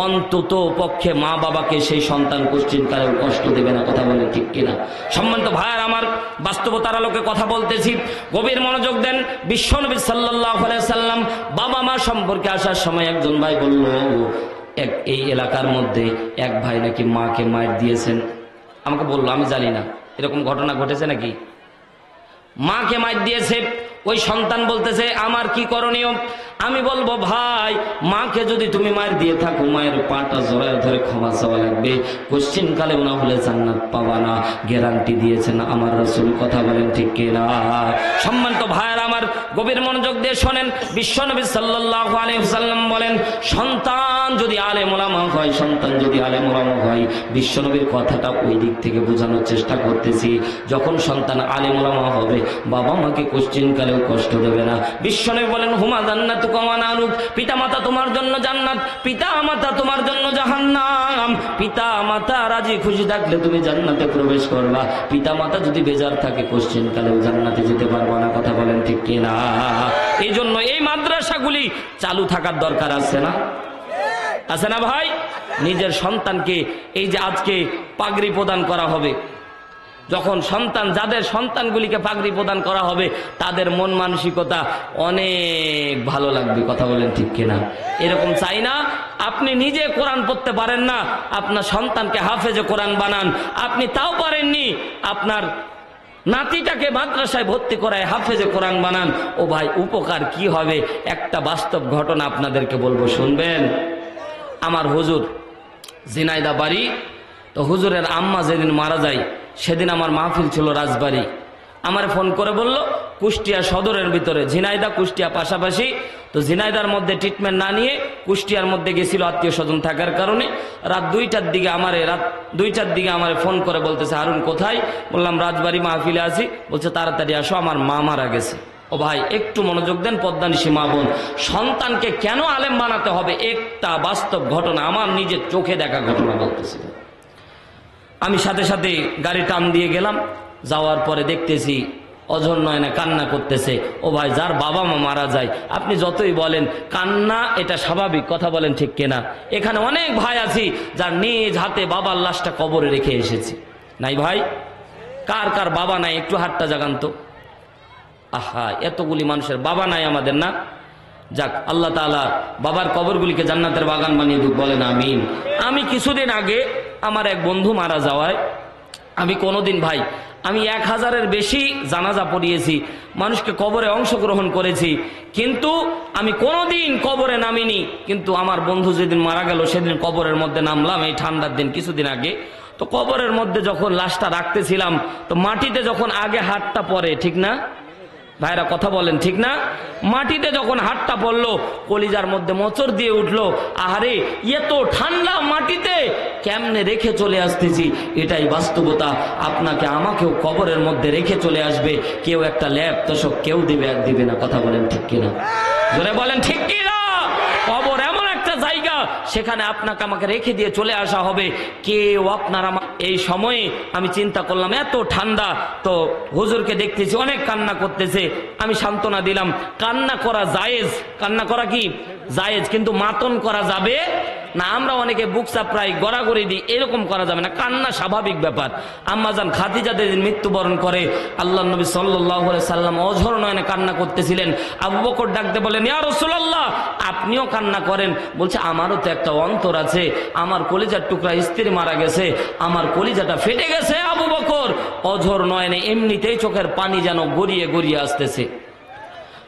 অন্তত পক্ষে মা বাবাকে সেই সন্তান কোশ্চিনকালেও কষ্ট দেবে না। কথা বলেন ঠিক কিনা? সম্মানিত ভাইয়ার আমার, বাস্তবতার আলোকে কথা বলতেছি, গভীর মনোযোগ দেন। বিশ্বনবী সাল্লাল্লাহু আলাইহি সাল্লাম বাবা মা সম্পর্কে আসার সময় একজন ভাই বলল, এই এলাকার মধ্যে এক ভাই নাকি মাকে মার দিয়েছেন। আমাকে বললো, আমি জানি না এরকম ঘটনা ঘটেছে নাকি। মাকে মার দিয়েছে। ওই সন্তান বলতেছে, আমার কি করণীয়? আমি বলবো, ভাই মাকে যদি তুমি মার দিয়ে থাকো, মায়ের পাটা জড়ায় ধরে ক্ষমা চাওয়া লাগবে, কোশ্চিন কালেও না হলে জান্নাত পাবা না, গ্যারান্টি দিয়েছেন আমার রাসূল। কথা বলেন ঠিক কিনা? সম্মানিত ভাইয়ের আমার, গভীর মনোযোগ দিয়ে শোনেন। বিশ্বনবী সাল্লাল্লাহু আলাইহি ওয়াসাল্লাম বলেন, সন্তান যদি আলেম ওলামা হয়, সন্তান যদি আলেম ওলামা হয়, বিশ্বনবীর কথাটা ওই দিক থেকে বোঝানোর চেষ্টা করতেছি, যখন সন্তান আলেম ওলামা হবে, বাবা মাকে কোশ্চিন কালে কষ্ট দেবে না। বিশ্বনবী বলেন, হুমা জান্নাতুকা ওয়া নারুক, পিতা মাতা তোমার জন্য জান্নাত, পিতা মাতা তোমার জন্য জাহান্নাম। পিতা মাতা রাজি খুশি থাকলে তুমি জান্নাতে প্রবেশ করবা, পিতা মাতা যদি বেজার থাকে কোশ্চিন কালেও জান্নাতে যেতে পারবা না। কথা বলেন ঠিক কিনা? এই জন্য এই মাদ্রাসাগুলি চালু থাকার দরকার আছে না? আছে না ভাই? নিজের সন্তানকে, এই যে আজকে পাগড়ি প্রদান করা হবে, যখন সন্তান, যাদের সন্তানগুলিকে পাগড়ি প্রদান করা হবে, তাদের মন মানসিকতা অনেক ভালো লাগবে। কথা বলেন ঠিক কিনা? এরকম চাই না আপনি নিজে কোরআন পড়তে পারেন না, আপনার সন্তানকে হাফেজে কোরআন বানান। আপনি তাও পারেননি, আপনার নাতিটাকে মাদ্রাসায় ভর্তি করায় হাফেজে কোরআন বানান। ও ভাই, উপকার কি হবে? একটা বাস্তব ঘটনা আপনাদেরকে বলবো, শুনবেন। আমার হুজুর ঝিনাইদহ বাড়ি, তো হুজুরের আম্মা যেদিন মারা যায় সেদিন আমার মাহফিল ছিল রাজবাড়ি। আমার ফোন করে বলল কুষ্টিয়া সদরের ভিতরে, ঝিনাইদহ কুষ্টিয়া পাশাপাশি, তো ঝিনাইদার মধ্যে ট্রিটমেন্ট না নিয়ে কুষ্টিয়ার মধ্যে গেছিল আত্মীয় স্বজন থাকার কারণে। রাত 2টার দিকে আমার ফোন করে বলতেছে, হারুন কোথায়? বললাম রাজবাড়ি মাহফিলে আছি। বলছে তাড়াতাড়ি আসো, আমার মা মারা গেছে। ও ভাই, একটু মনোযোগ দেন পদ্মানিশী মা বোন, সন্তানকে কেন আলেম বানাতে হবে? একটা বাস্তব ঘটনা, আমার নিজের চোখে দেখা ঘটনা বলতেছি। আমি সাথে সাথে গাড়ি টান দিয়ে গেলাম, যাওয়ার পরে দেখতেছি অঝর নয়নে কান্না করতেছে। ও ভাই, যার বাবা মা মারা যায়, আপনি যতই বলেন কান্না এটা স্বাভাবিক, কথা বলেন ঠিক কিনা? এখানে অনেক ভাই আছি যার নিজ হাতে বাবার লাশটা কবরে রেখে এসেছি, নাই ভাই? কার কার বাবা নাই? একটু হাতটা জাগান তো। আহা, এতগুলি মানুষের বাবা নাই আমাদের, না? যাক, আল্লাহ তাআলা বাবার কবরগুলিকে জান্নাতের বাগান বানিয়ে দিক, বলেন আমিন। আমি কিছুদিন আগে আমার এক বন্ধু মারা যাওয়ায় আমি কোনোদিন ভাই, আমি 1000-এর বেশি জানাজা পড়িয়েছি, মানুষকে কবরে অংশগ্রহণ করেছি, কিন্তু আমি কোনোদিন কবরে নামিনি। কিন্তু আমার বন্ধু যেদিন মারা গেল সেদিন কবরের মধ্যে নামলাম, এই ঠান্ডার দিন কিছুদিন আগে। তো কবরের মধ্যে যখন লাশটা রাখতেছিলাম, তো মাটিতে যখন আগে হাতটা পড়ে, ঠিক না ভাইরা, কথা বলেন ঠিক না? মাটিতে যখন হাতটা পড়লো, কলিজার মধ্যে মোচড় দিয়ে উঠলো, আহারে এত ঠান্ডা মাটিতে কেমনে রেখে চলে আসতেছি। এটাই বাস্তবতা। আপনাকে আমাকেও কবরের মধ্যে রেখে চলে আসবে কেউ, একটা ল্যাব তোষক কেউ দিবে না, কথা বলেন ঠিক কিনা? জোরে বলেন ঠিক কিনা? কবর এমন একটা জায়গা, সেখানে আপনাকে আমাকে রেখে দিয়ে চলে আসা হবে, কেউ আপনার আমার। এই সময়ে আমি চিন্তা করলাম এত ঠান্ডা, তো হুজুরকে দেখতেছি অনেক কান্না করতেছে, আমি সান্ত্বনা দিলাম। কান্না করা জায়েজ, কান্না করা কি জায়েজ, কিন্তু মাতন করা যাবে না। আমরা অনেকে বুক চাপড়াই, গড়াগড়ি দিই, এরকম করা যাবে না। কান্না স্বাভাবিক ব্যাপার। আম্মাজান খাদিজা যেদিন মৃত্যুবরণ করে, আল্লাহর নবী সাল্লাল্লাহু আলাইহি সাল্লাম অঝর নয়নে কান্না করতেছিলেন। আবু বকর ডাকতে বলেন, ইয়া রাসূলুল্লাহ, আপনিও কান্না করেন? বলছে আমারও তো একটা অন্তর আছে, আমার কলিজার টুকরা স্ত্রী মারা গেছে, আমার কলিজাটা ফেটে গেছে। আবু বকর অঝর নয়নে এমনিতেই চোখের পানি যেন গড়িয়ে গড়িয়ে আসতেছে।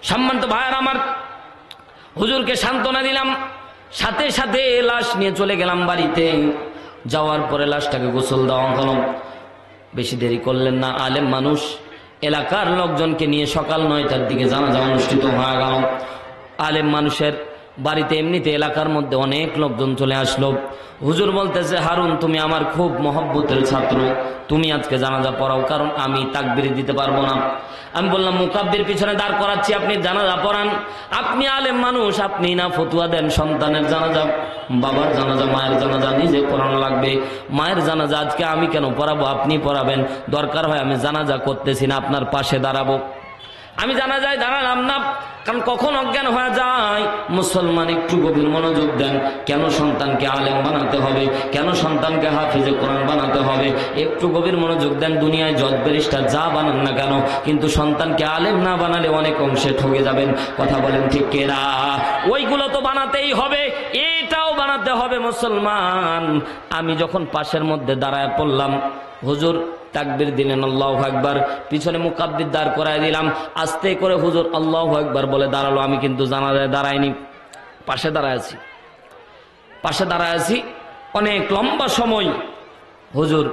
সম্মানিত ভাইয়ের আমার, হুজুরকে সান্ত্বনা দিলাম, সাথে সাথে লাশ নিয়ে চলে গেলাম বাড়িতে। যাওয়ার পরে লাশটাকে গোসল দেওয়া হলো। বেশি দেরি করলেন না, আলেম মানুষ, এলাকার লোকজনকে নিয়ে সকাল 9টার দিকে জানাজা অনুষ্ঠিত হয়ে গেল। আলেম মানুষের বাড়িতে এমনিতে এলাকার মধ্যে অনেক লোকজন চলে আসলো। হুজুর বলতেছে, হারুন তুমি আমার খুব মহব্বতের ছাত্র, তুমি আজকে জানাজা পড়াও, কারণ আমি তাকবীর দিতে পারবো না। আমি বললাম মুকাব্বির পিছনে দাঁড় করাচ্ছি, আপনি জানাজা পড়ান। আপনি আলেম মানুষ, আপনি না ফতুয়া দেন সন্তানের জানাজা, বাবার জানাজা, মায়ের জানাজা নিজে পড়ানো লাগবে। মায়ের জানাজা আজকে আমি কেন পড়াবো, আপনি পড়াবেন। দরকার হয় আমি জানাজা করতেছি না, আপনার পাশে দাঁড়াবো। আমি জানাজায় দাঁড়ালাম না, কারণ কখন অজ্ঞান হয়ে যায়। মুসলমান একটু গভীর মনোযোগ দেন। কেন সন্তানকে আলেম বানাতে হবে, কেন সন্তানকে হাফিজে কোরআন বানাতে হবে, একটু গভীর মনোযোগ দেন। দুনিয়ায় জজ ব্যারিস্টার যা বানান না কেন, কিন্তু সন্তানকে আলেম না বানালে অনেক অংশে ঠকে যাবেন, কথা বলেন ঠিক কিনা? ওইগুলো তো বানাতেই হবে, এটাও বানাতে হবে মুসলমান। আমি যখন পাশের মধ্যে দাঁড়ায় পড়লাম, হুজুর তাকবীর দিলেন, আল্লাহু আকবার, পিছনে মুকাব্বির দাঁড় করায় দিলাম। আস্তে করে হুজুর আল্লাহু আকবার বলে দাঁড়ালো। আমি কিন্তু জানাজায় দাঁড়াইনি, পাশে দাঁড়ায় আছি অনেক লম্বা সময়। হুজুর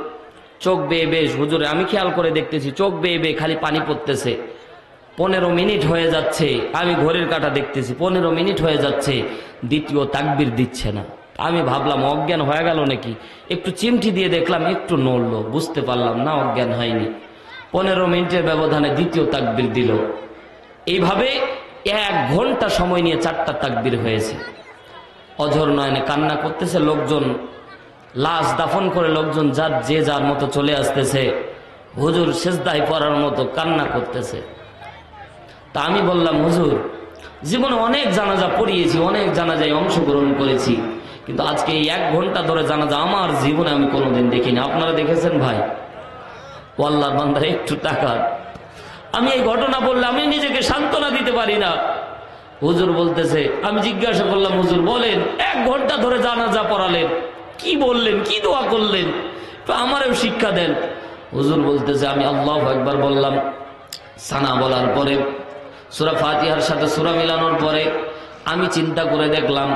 চোখ বেয়ে বেশ, হুজুরে আমি খেয়াল করে দেখতেছি চোখ বেয়ে বেয়ে খালি পানি পড়তেছে। 15 মিনিট হয়ে যাচ্ছে, আমি ঘড়ির কাঁটা দেখতেছি 15 মিনিট হয়ে যাচ্ছে, দ্বিতীয় তাকবীর দিচ্ছে না। আমি ভাবলাম অজ্ঞান হয়ে গেল নাকি, একটু চিমটি দিয়ে দেখলাম একটু নড়লো, বুঝতে পারলাম না অজ্ঞান হয়নি। 15 মিনিটের ব্যবধানে দ্বিতীয় তাকবীর দিল। এইভাবে 1 ঘন্টা সময় নিয়ে 4টা তাকবীর হয়েছে। অঝর নয়নে কান্না করতেছে লোকজন, লাশ দাফন করে লোকজন যার মতো চলে আসতেছে। হুজুর সিজদায় পড়ার মতো কান্না করতেছে। তা আমি বললাম, হুজুর জীবনে অনেক জানাজা পড়িয়েছি, অনেক জানাজায় অংশগ্রহণ করেছি, কিন্তু আজকে এই 1 ঘন্টা ধরে জানাজা আমার জীবনে আমি কোনোদিন দেখিনি। আপনারা দেখেছেন ভাই? আল্লাহর বান্দা একটু টাকা, আমি এই ঘটনা বললে আমি নিজেকে সান্ত্বনা দিতে পারি না। হুজুর বলতেছে, আমি জিজ্ঞাসা করলাম, হুজুর বলেন 1 ঘন্টা ধরে জানাজা পড়ালেন, কি বললেন, কি দোয়া করলেন, তো আমারও শিক্ষা দেন। হুজুর বলতেছে আমি আল্লাহু আকবার বললাম, সানা বলার পরে সূরা ফাতিহার সাথে সূরা মিলানোর পরে আমি চিন্তা করে দেখলাম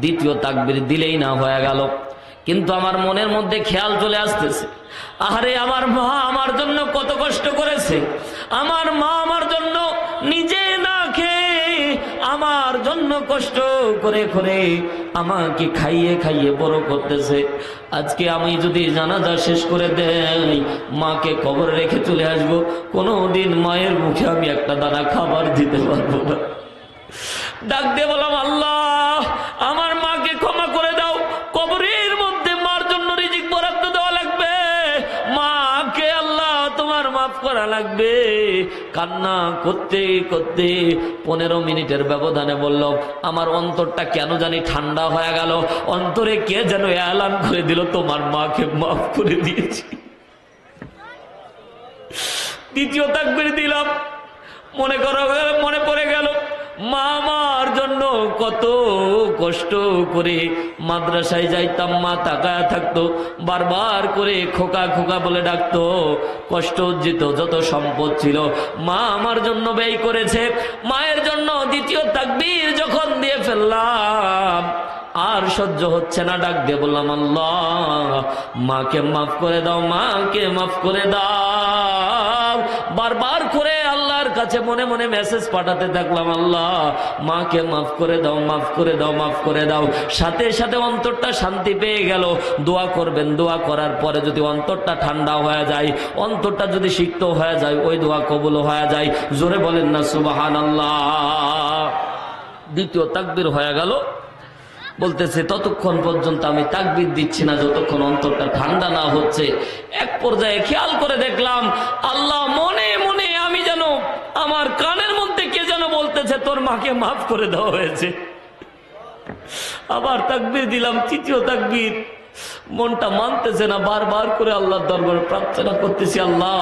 দ্বিতীয় তাকবীর দিলেই না হয়ে গেল। কিন্তু আমার মনের মধ্যে খেয়াল চলে আসতেছে, আরে আমার মা আমার জন্য কত কষ্ট করেছে, আমার মা আমার জন্য নিজে না খেয়ে আমার জন্য কষ্ট করে করে আমাকে খাইয়ে খাইয়ে বড় করতেছে। আজকে আমি যদি জানাজা শেষ করে দেই, মাকে কবরে রেখে চলে আসবো, কোনোদিন মায়ের মুখে আমি একটা দানা খাবার দিতে পারবো না। ডাক দিয়ে বললাম, আল্লাহ আমার মাকে ক্ষমা করে দাও, কবরের মধ্যে মার জন্য রিজিক বরাদ্দ দেওয়া লাগবে, মাকে আল্লাহ তোমার মাফ করা লাগবে। কান্না করতে করতে 15 মিনিটের ব্যবধানে বলল, আমার অন্তরটা কেন জানি ঠান্ডা হয়ে গেল, অন্তরে কে যেন এলান করে দিল তোমার মাকে মাফ করে দিয়েছি। দ্বিতীয় তাকবীর দিলাম, মনে পড়ে গেল মা আমার জন্য কত কষ্ট করে মাদ্রাসায় যাইতাম, মা তাকায়া থাকতো, বারবার করে খোকা খোকা বলে ডাকতো, কষ্ট অর্জিত যত সম্পদ ছিল মা আমার জন্য ব্যয় করেছে। মায়ের জন্য দ্বিতীয় তাকবীর যখন দিয়ে ফেললাম, আর সহ্য হচ্ছে না, ডাক দিয়ে বললাম, আল্লাহ মাকে মাফ করে দাও, মাকে মাফ করে দাও। বারবার করে আল্লাহর কাছে মনে মনে মেসেজ পাঠাতে থাকলাম, আল্লাহ মাকে মাফ করে দাও, মাফ করে দাও, মাফ করে দাও। সাথে সাথে অন্তরটা শান্তি পেয়ে গেল। দোয়া করবেন, দোয়া করার পরে যদি অন্তরটা ঠান্ডা হয়ে যায়, অন্তরটা যদি সিক্ত হয়ে যায়, ওই দোয়া কবুল হয়ে যায়। জোরে বলেন না সুবহানাল্লাহ। দ্বিতীয় তাকবীর হয়ে গেল, বলতেছে ততক্ষণ পর্যন্ত আমি তাকবীর দিচ্ছি না যতক্ষণ অন্তরটা ঠান্ডা না হচ্ছে। এক পর্যায়ে খেয়াল করে দেখলাম, আল্লাহ মনে মনে আমি যেন আমার কানের মধ্যে কে যেন বলতেছে তোর মাকে মাফ করে দেওয়া হয়েছে। আবার তাকবীর দিলাম, তৃতীয় তাকবীর, মনটা মানতেছে না, বারবার করে আল্লাহর দরবারে প্রার্থনা করতেছি, আল্লাহ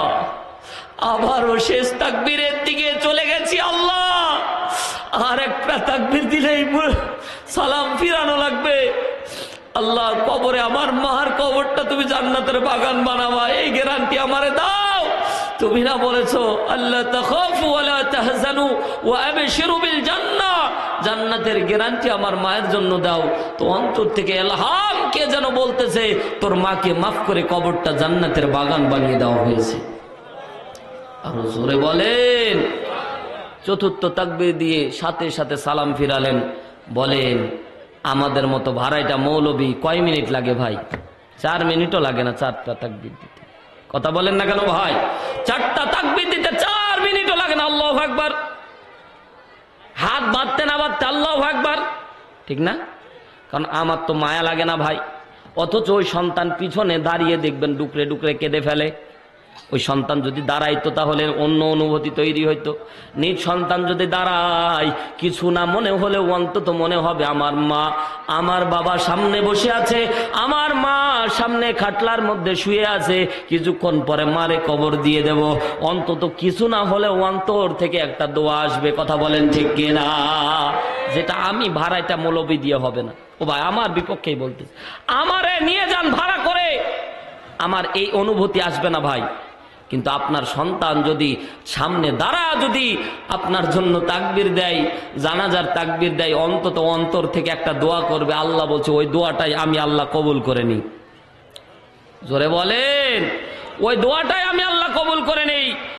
আবারও শেষ তাকবীরের দিকে চলে গেছি, আল্লাহ আর একটা তাকবীর দিলেই সালাম ফিরানো লাগবে। আল্লাহ কবরে আমার মার কবরটা তুমি জান্নাতের বাগান বানাবা, এই গ্যারান্টি আমারে দাও। তুমি না বলেছো আল্লাহ তাখাফু ওয়ালা তাহজানু ওয়া আবশিরু বিল জান্নাহ, জান্নাতের গ্যারান্টি আমার মায়ের জন্য দাও। তো অন্তর থেকে ইলহাম কে যেন বলতেছে তোর মাকে মাফ করে কবরটা জান্নাতের বাগান বানিয়ে দেওয়া হয়েছে। আরো জোরে বলেন। চতুর্থ তাকবীর দিয়ে সাথে সাথে সালাম ফিরালেন। বলেন আমাদের মতো ভাড়াইটা মৌলবী কয় মিনিট লাগে ভাই? 4 মিনিটও লাগে না চারটা তাকবীর দিতে। কথা বলেন না কেন ভাই? চারটা তাকবীর দিতে 4 মিনিটও লাগে না। আল্লাহু আকবার, হাত বাঁধতে না বাঁধতে আল্লাহু আকবার, ঠিক না? কারণ আমার তো মায়া লাগে না ভাই, অথচ ওই সন্তান পিছনে দাঁড়িয়ে দেখবেন ডুকরে ডুকরে কেঁদে ফেলে। ওই সন্তান যদি দাঁড়াইতো তাহলে অন্য অনুভূতি তৈরি হইতো। নিজ সন্তান যদি দাঁড়ায়, কিছু না মনে হলেও অন্তত মনে হবে আমার মা, আমার বাবা সামনে বসে আছে, আমার মা সামনে খাটলার মধ্যে শুয়ে আছে, কিছুক্ষণ পরে মারে কবর দিয়ে দেব। অন্তত কিছু না হলেও অন্তর থেকে একটা দোয়া আসবে। কথা বলেন ঠিক কিনা? যেটা আমি ভাড়াটা মৌলবি দিয়ে হবে না। ও ভাই আমার বিপক্ষেই বলতেছে, আমারে নিয়ে যান ভাড়া করে, আমার এই অনুভূতি আসবে না ভাই। কিন্তু আপনার সন্তান যদি সামনে দাঁড়া যদি আপনার জন্য তাকবীর দেয়, জানাজার তাকবীর দেয়, অন্তত অন্তর থেকে একটা দোয়া করবে, আল্লাহ বলছে ওই দোয়াটাই আমি আল্লাহ কবুল করে নিই। জোরে বলেন, ওই দোয়াটাই আমি আল্লাহ কবুল করে নেই।